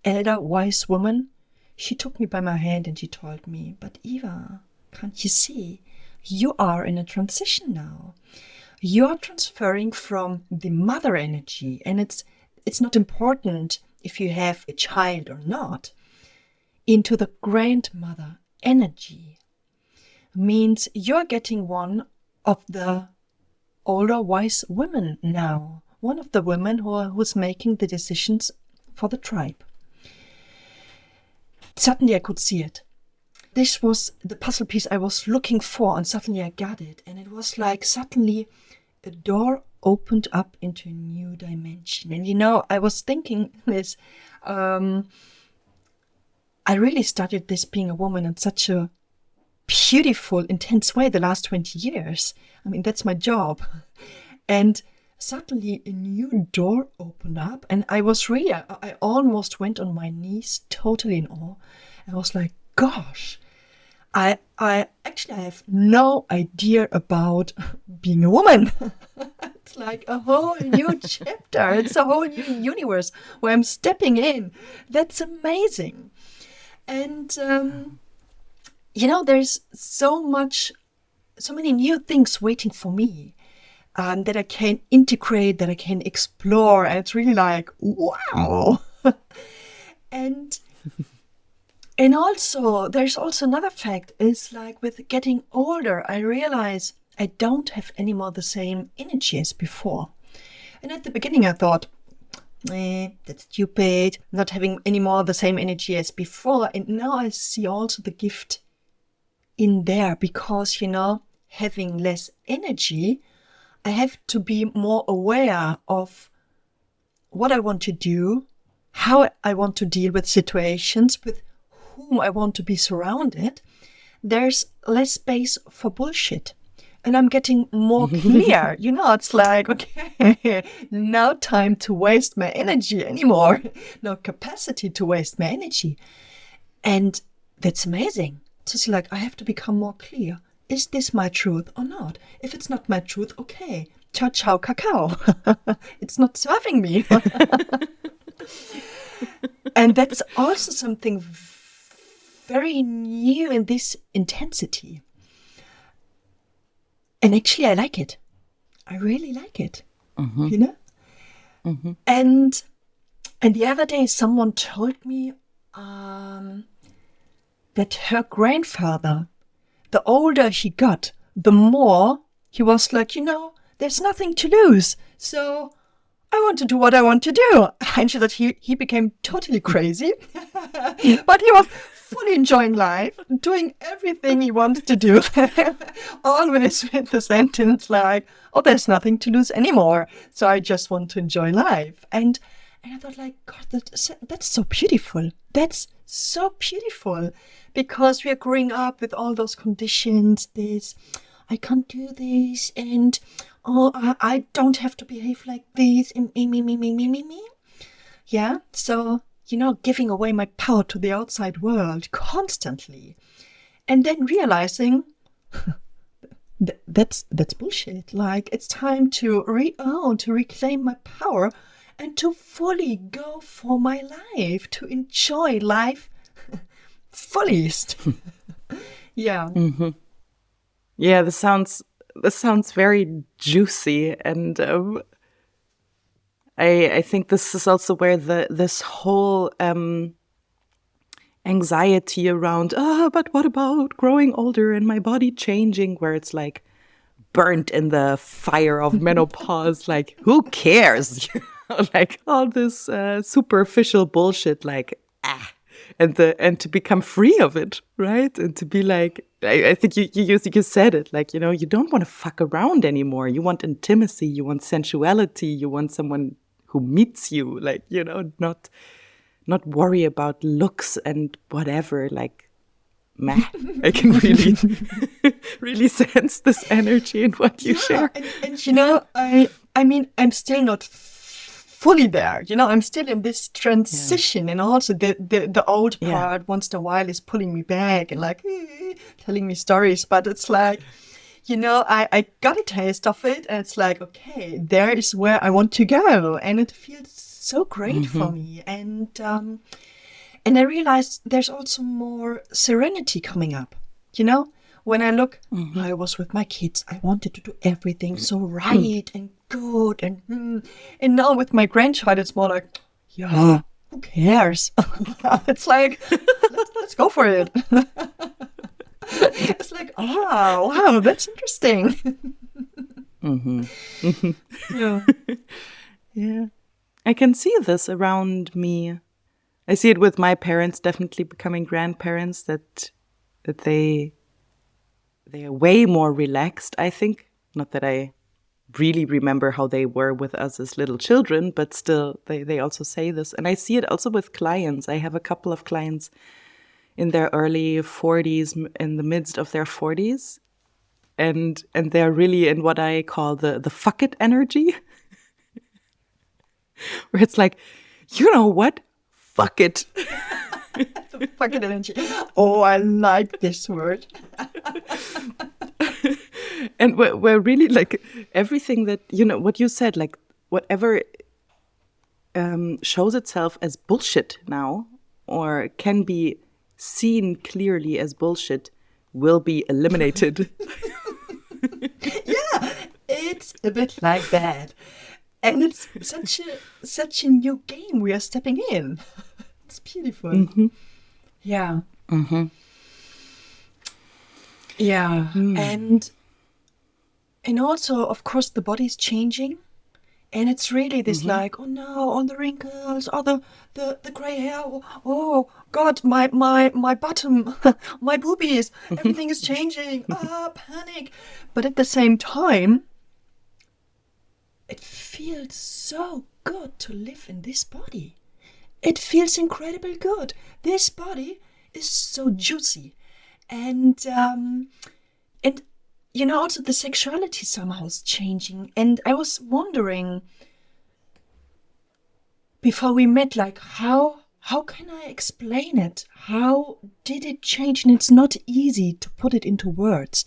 elder, wise woman, she took me by my hand and she told me, but Eva, can't you see? You are in a transition now. You're transferring from the mother energy, and it's not important if you have a child or not, into the grandmother energy. Means you're getting one of the older wise women now, one of the women who's making the decisions for the tribe. Suddenly I could see it. This was the puzzle piece I was looking for, and suddenly I got it. And it was like suddenly a door opened up into a new dimension. And I was thinking this, I really started this being a woman in such a beautiful, intense way the last 20 years. I mean, that's my job. And suddenly a new door opened up, and I almost went on my knees, totally in awe. I was like, gosh, I have no idea about being a woman. It's like a whole new chapter. It's a whole new universe where I'm stepping in. That's amazing. And, there's so many new things waiting for me that I can integrate, that I can explore. And it's really like, wow. And also, there's also another fact is like with getting older, I realize I don't have any more the same energy as before. And at the beginning I thought, that's stupid, not having any more the same energy as before. And now I see also the gift in there because, having less energy, I have to be more aware of what I want to do, how I want to deal with situations, with whom I want to be surrounded. There's less space for bullshit. And I'm getting more clear. It's like, okay, no time to waste my energy anymore. No capacity to waste my energy. And that's amazing to see, like, I have to become more clear. Is this my truth or not? If it's not my truth, okay. Ciao, ciao, cacao. It's not serving me. And that's also something very new in this intensity. And actually, I like it. I really like it. Mm-hmm. Mm-hmm. And the other day, someone told me that her grandfather, the older he got, the more he was like, there's nothing to lose. So I want to do what I want to do. And she thought he became totally crazy. But he was fully enjoying life, doing everything he wants to do. Always with the sentence like, oh, there's nothing to lose anymore. So I just want to enjoy life. And I thought, like, God, that's so beautiful. That's so beautiful. Because we are growing up with all those conditions, this, I can't do this, and I don't have to behave like this, and me. Yeah, so, giving away my power to the outside world constantly. And then realizing that's bullshit. Like, it's time to reclaim my power and to fully go for my life, to enjoy life fullest. Yeah. Mm-hmm. Yeah, this sounds very juicy, and I think this is also where this whole anxiety around but what about growing older and my body changing, where it's like burnt in the fire of menopause. Like, who cares? Like all this superficial bullshit. Like and to become free of it, right? And to be like, I think you said it, like, you don't want to fuck around anymore. You want intimacy, you want sensuality, you want someone who meets you, like, not worry about looks and whatever. Like, I can really really sense this energy in what you share. And I mean, I'm still not fully there, I'm still in this transition. And also the old part once in a while is pulling me back and like telling me stories, but it's like, I got a taste of it, and it's like, okay, there is where I want to go, and it feels so great for me. And I realized there's also more serenity coming up. When I look, I was with my kids, I wanted to do everything so right and good, and now with my grandchild, it's more like, who cares? It's like, let's go for it. It's like, oh, wow, that's interesting. Yeah. I can see this around me. I see it with my parents definitely becoming grandparents, that they are way more relaxed, I think. Not that I really remember how they were with us as little children, but still they also say this. And I see it also with clients. I have a couple of clients in their early 40s, in the midst of their 40s. And they're really in what I call the fuck it energy. Where it's like, you know what? Fuck it. The fucking energy. Oh, I like this word. And we're really like everything that, what you said, like whatever shows itself as bullshit now, or can be seen clearly as bullshit, will be eliminated. Yeah, it's a bit like that. And it's such a new game we are stepping in. It's beautiful. Mm-hmm. Yeah. Mm-hmm. Yeah. And also, of course, the body's changing. And it's really this like, oh no, all the wrinkles, all the gray hair. Oh God, my bottom, my boobies, everything is changing. Panic. But at the same time, it feels so good to live in this body. It feels incredibly good. This body is so juicy. And also the sexuality somehow is changing. And I was wondering, before we met, like, how can I explain it? How did it change? And it's not easy to put it into words.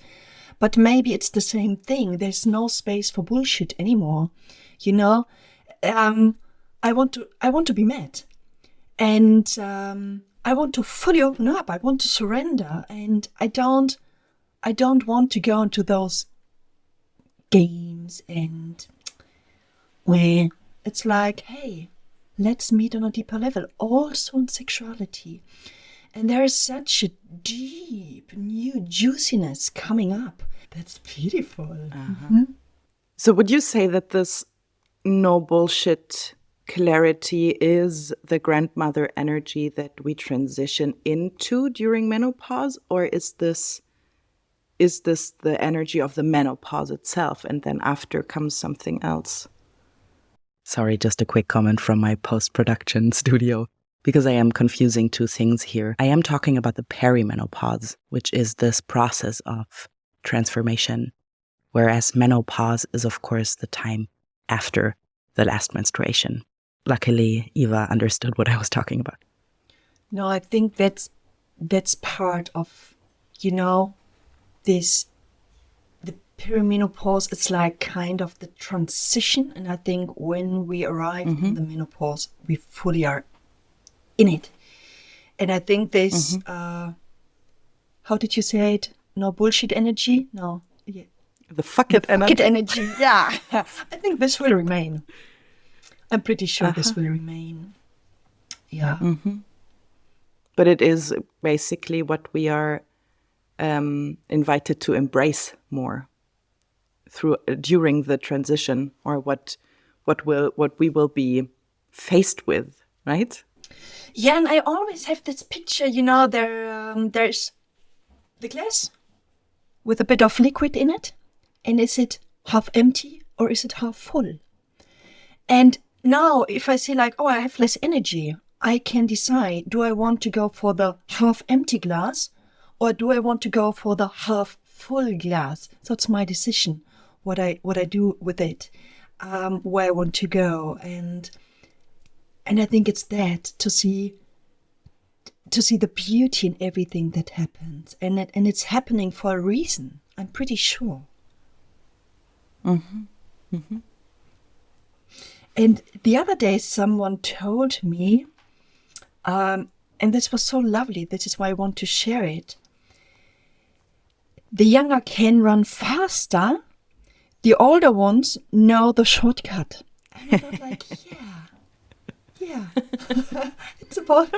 But maybe it's the same thing. There's no space for bullshit anymore. I want to be met. And I want to fully open up. I want to surrender. And I don't want to go into those games and where it's like, hey, let's meet on a deeper level, also in sexuality. And there is such a deep, new juiciness coming up. That's beautiful. Mm-hmm. So would you say that this no bullshit clarity is the grandmother energy that we transition into during menopause? Or is this the energy of the menopause itself, and then after comes something else? Sorry, just a quick comment from my post-production studio, because I am confusing two things here. I am talking about the perimenopause, which is this process of transformation, whereas menopause is, of course, the time after the last menstruation. Luckily, Eva understood what I was talking about. No, I think that's part of, the perimenopause. It's like kind of the transition. And I think when we arrive in the menopause, we fully are in it. And I think this, how did you say it? No bullshit energy? No. Yeah. The fuck it energy. Fuck it energy, yeah. I think this will remain. I'm pretty sure this will remain. Yeah. Mm-hmm. But it is basically what we are invited to embrace more during the transition, or what we will be faced with, right? Yeah, and I always have this picture, there's the glass with a bit of liquid in it, and is it half empty or is it half full? And now if I say like, oh, I have less energy, I can decide, do I want to go for the half empty glass, or do I want to go for the half full glass? So it's my decision, what I do with it, where I want to go. And I think it's that, to see the beauty in everything that happens. And it's happening for a reason, I'm pretty sure. Mm-hmm. Mm-hmm. And the other day someone told me, and this was so lovely, this is why I want to share it. The younger can run faster, the older ones know the shortcut. And I thought like, yeah. it's about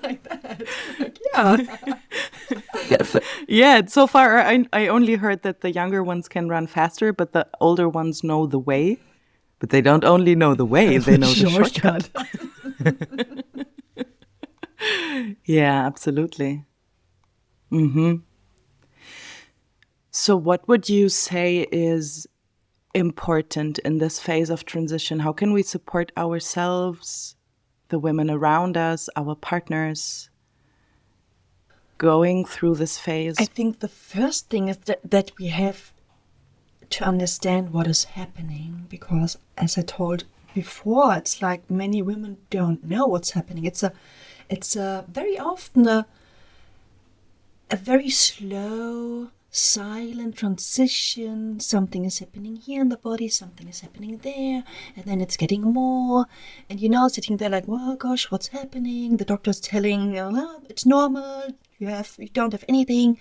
like that. Like, yeah. Yeah, so far I only heard that the younger ones can run faster, but the older ones know the way. But they don't only know the way, they know the shortcut. Yeah, absolutely. So what would you say is important in this phase of transition? How can we support ourselves, the women around us, our partners, going through this phase? I think the first thing is that we have to understand what is happening, because as I told before, it's like many women don't know what's happening. It's a very often a very slow, silent transition. Something is happening here in the body, something is happening there, and then it's getting more. And you're now sitting there like, oh gosh, what's happening? The doctor's telling you, oh, it's normal, you don't have anything,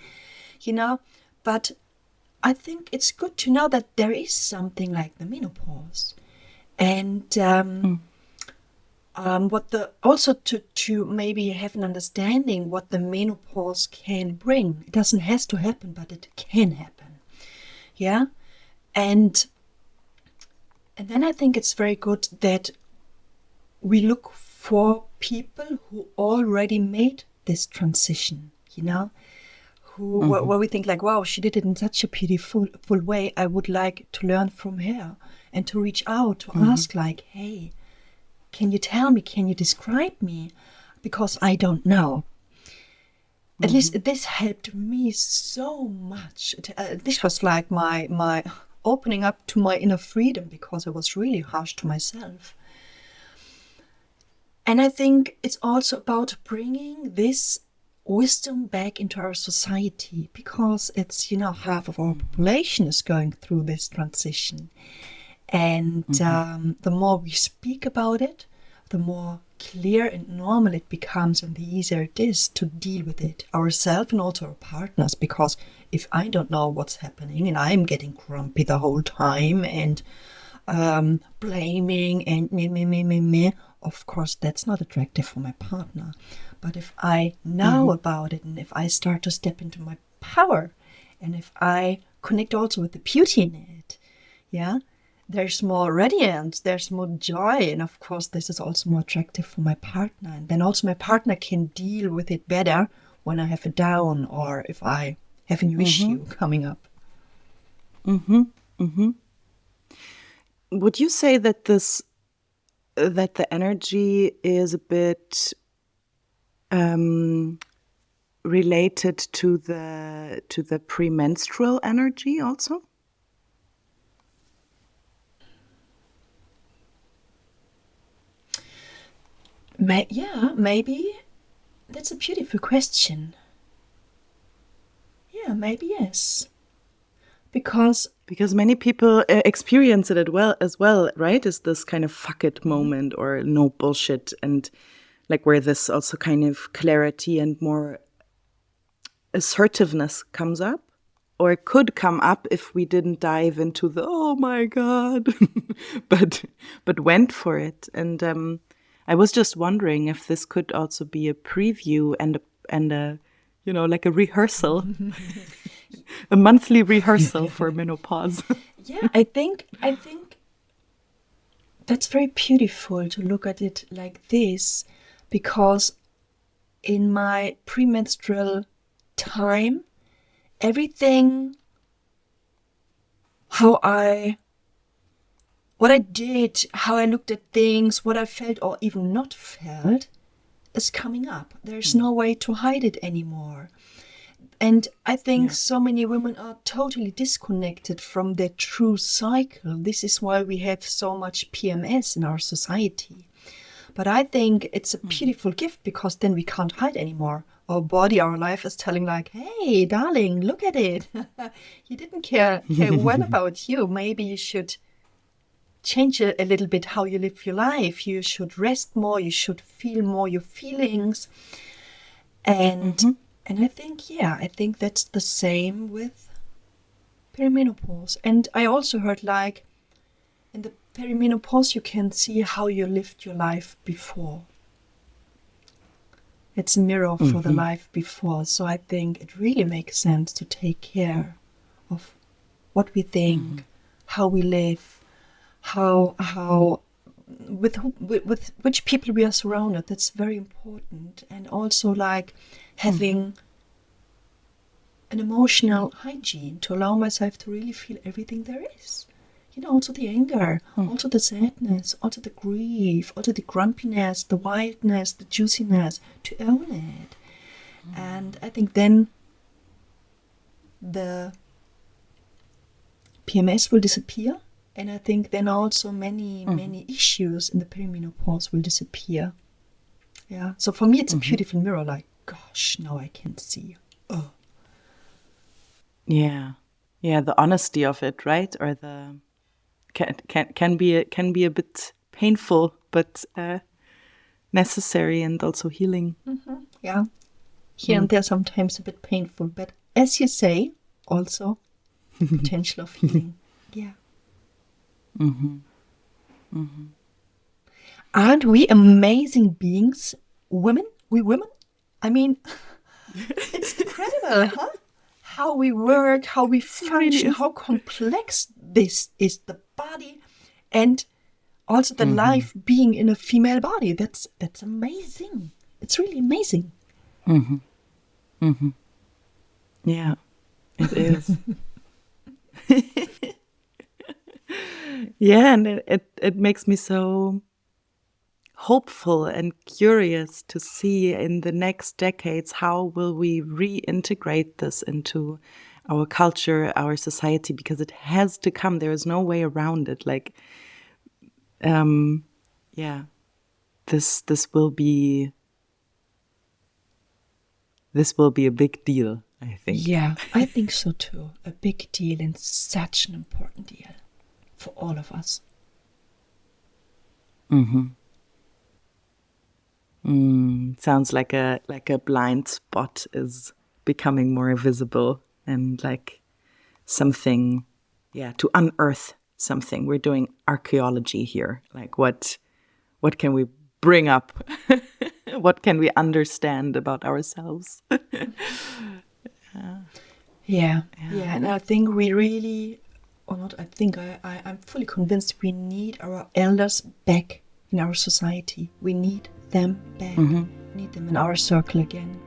But I think it's good to know that there is something like the menopause. And also to maybe have an understanding what the menopause can bring. It doesn't have to happen, but it can happen. Yeah. And then I think it's very good that we look for people who already made this transition, where we think like, wow, she did it in such a beautiful way. I would like to learn from her and to reach out to ask like, hey, can you tell me? Can you describe me? Because I don't know. At least this helped me so much. This was like my opening up to my inner freedom, because I was really harsh to myself. And I think it's also about bringing this wisdom back into our society, because it's, half of our population is going through this transition. And the more we speak about it, the more clear and normal it becomes, and the easier it is to deal with it ourselves and also our partners. Because if I don't know what's happening and I'm getting grumpy the whole time and blaming and me, of course that's not attractive for my partner. But if I know about it, and if I start to step into my power, and if I connect also with the beauty in it, there's more radiance, there's more joy, and of course this is also more attractive for my partner. And then also my partner can deal with it better when I have a down, or if I have a new issue coming up. Would you say that that the energy is a bit related to the premenstrual energy also? Maybe. That's a beautiful question. Yeah, maybe yes. Because many people experience it as well, right? Is this kind of fuck it moment, or no bullshit, and like where this also kind of clarity and more assertiveness comes up, or it could come up if we didn't dive into the oh my god, but went for it. And I was just wondering if this could also be a preview and a like a rehearsal. A monthly rehearsal for menopause. Yeah, I think that's very beautiful to look at it like this, because in my premenstrual time, everything, what I did, how I looked at things, what I felt or even not felt, is coming up. There's no way to hide it anymore. And I think so many women are totally disconnected from their true cycle. This is why we have so much PMS in our society. But I think it's a beautiful gift, because then we can't hide anymore. Our body, our life is telling like, hey, darling, look at it. You didn't care well about you. Maybe you should change a little bit how you live your life. You should rest more. You should feel more your feelings. And I think that's the same with perimenopause. And I also heard like in the perimenopause you can see how you lived your life before. It's a mirror for the life before. So I think it really makes sense to take care of what we think, how we live, how with which people we are surrounded. That's very important. And also like having an emotional hygiene to allow myself to really feel everything there is. Also the anger, also the sadness, also the grief, also the grumpiness, the wildness, the juiciness, to own it. And I think then the PMS will disappear. And I think then also many issues in the perimenopause will disappear. Yeah. So for me, it's a beautiful mirror. Like, gosh, now I can see. Oh. Yeah, the honesty of it, right? Or the can be a bit painful, but necessary and also healing. Yeah. Here and there, sometimes a bit painful, but as you say, also potential of healing. Yeah. Aren't we amazing beings, women? We women? I mean, it's incredible, huh? How we work, how we function, how complex this is, the body, and also the life being in a female body. That's amazing. It's really amazing. Yeah, it is. Yeah, and it makes me so hopeful and curious to see in the next decades how will we reintegrate this into our culture, our society, because it has to come. There is no way around it. Like, yeah, this will be a big deal, I think. Yeah, I think so too. A big deal and such an important deal for all of us. Sounds like a blind spot is becoming more visible, and like something, to unearth something. We're doing archaeology here. Like what can we bring up? What can we understand about ourselves? Yeah. And I think we really, or not, I think I'm fully convinced we need our elders back in our society. We need them back. We need them in our circle again.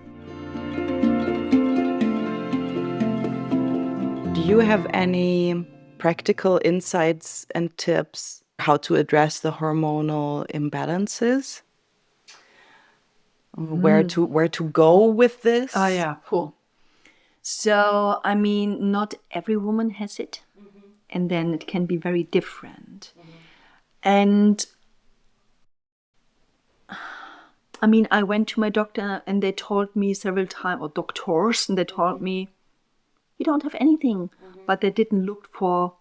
Do you have any practical insights and tips how to address the hormonal imbalances? Where to go with this? Oh yeah, cool. So, I mean, not every woman has it. And then it can be very different. And I mean, I went to my doctor and they told me several times, or doctors, and they told me, you don't have anything. But they didn't look for,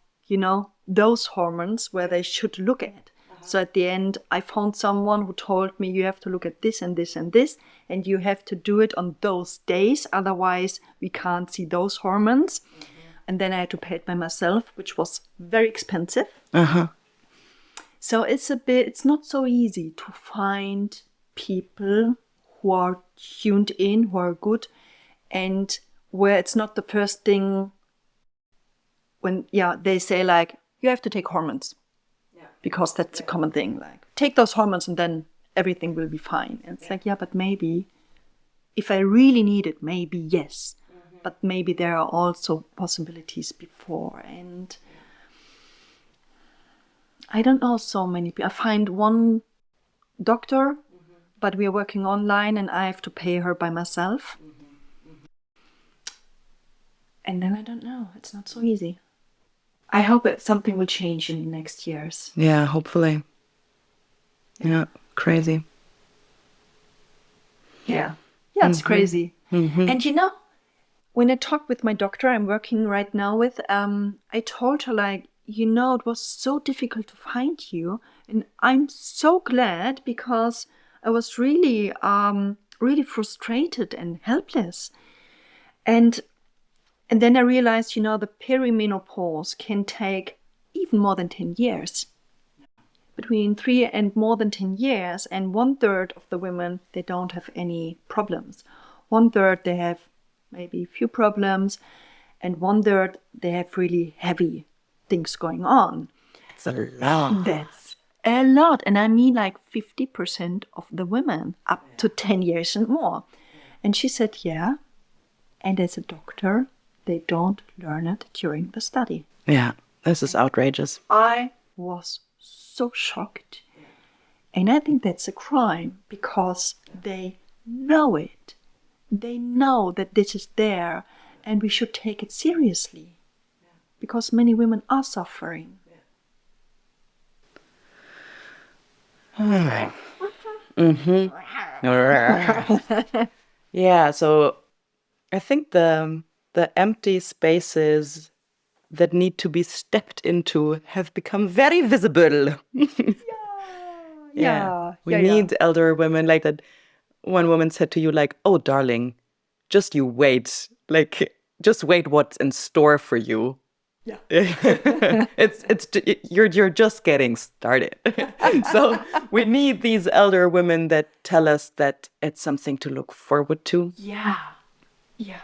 those hormones where they should look at. So at the end, I found someone who told me you have to look at this and this and this, and you have to do it on those days. Otherwise, we can't see those hormones. And then I had to pay it by myself, which was very expensive. So it's not so easy to find people who are tuned in, who are good, and where it's not the first thing when, they say like, you have to take hormones. Because that's a common thing, like, take those hormones and then everything will be fine. And it's like, but maybe, if I really need it, maybe yes. But maybe there are also possibilities before. And I don't know so many people. I find one doctor, but we are working online and I have to pay her by myself. And then I don't know. It's not so easy. I hope something will change in the next years. Yeah, hopefully. Yeah, crazy. Yeah, it's crazy. And when I talked with my doctor I'm working right now with, I told her like, it was so difficult to find you. And I'm so glad because I was really, really frustrated and helpless. And then I realized, the perimenopause can take even more than 10 years. Between 3 and more than 10 years. And 1/3 of the women, they don't have any problems. 1/3, they have maybe a few problems. And 1/3, they have really heavy things going on. That's a lot. That's a lot. And I mean like 50% of the women up to 10 years and more. And she said, yeah. And as a doctor, they don't learn it during the study. Yeah, this is outrageous. I was so shocked. And I think that's a crime because they know it. They know that this is there and we should take it seriously because many women are suffering. Yeah, so I think the empty spaces that need to be stepped into have become very visible. We need elder women like that. One woman said to you, like, "Oh, darling, just you wait. Like, just wait what's in store for you." Yeah. You're just getting started. So we need these elder women that tell us that it's something to look forward to. Yeah. Yeah.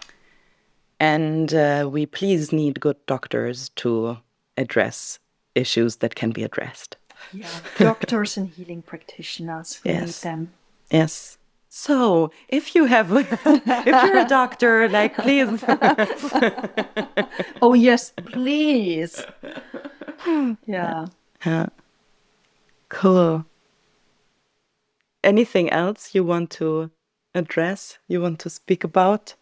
And we please need good doctors to address issues that can be addressed. Yeah. Doctors and healing practitioners, we need Yes. them. Yes. So if you're a doctor, like, please. Oh, yes, please. Yeah. Cool. Anything else you want to address? You want to speak about?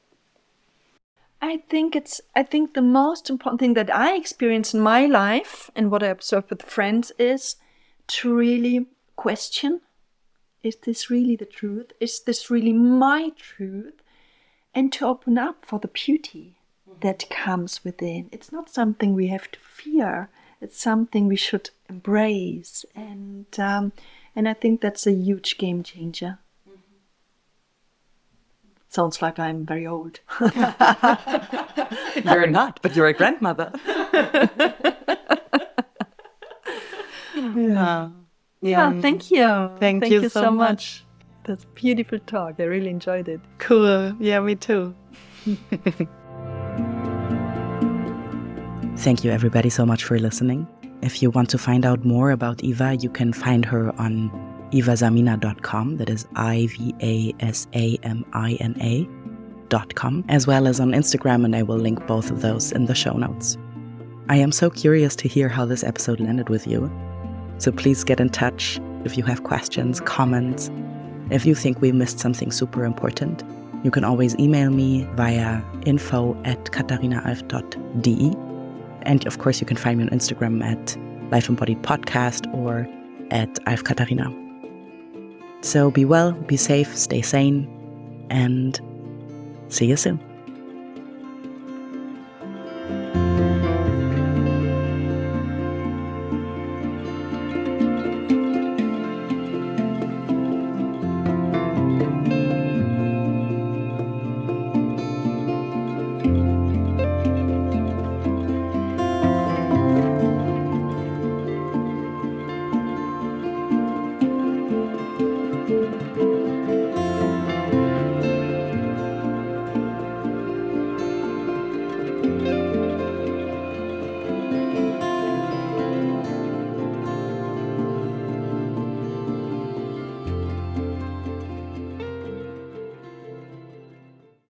I think the most important thing that I experience in my life and what I observe with friends is to really question, is this really the truth? Is this really my truth? And to open up for the beauty that comes within. It's not something we have to fear. It's something we should embrace. And I think that's a huge game changer. Sounds like I'm very old. You're not, but you're a grandmother. Yeah, thank you. Thank you so much. That's a beautiful talk. I really enjoyed it. Cool. Yeah, me too. Thank you, everybody, so much for listening. If you want to find out more about Eva, you can find her on evasamina.com. That is IVASAMINA.com, as well as on Instagram, and I will link both of those in the show notes. I am so curious to hear how this episode landed with you. So please get in touch if you have questions, comments. If you think we missed something super important, you can always email me via info@katharinaalf.de. And of course, you can find me on Instagram at Life Embodied Podcast or at Katharina. So be well, be safe, stay sane, and see you soon.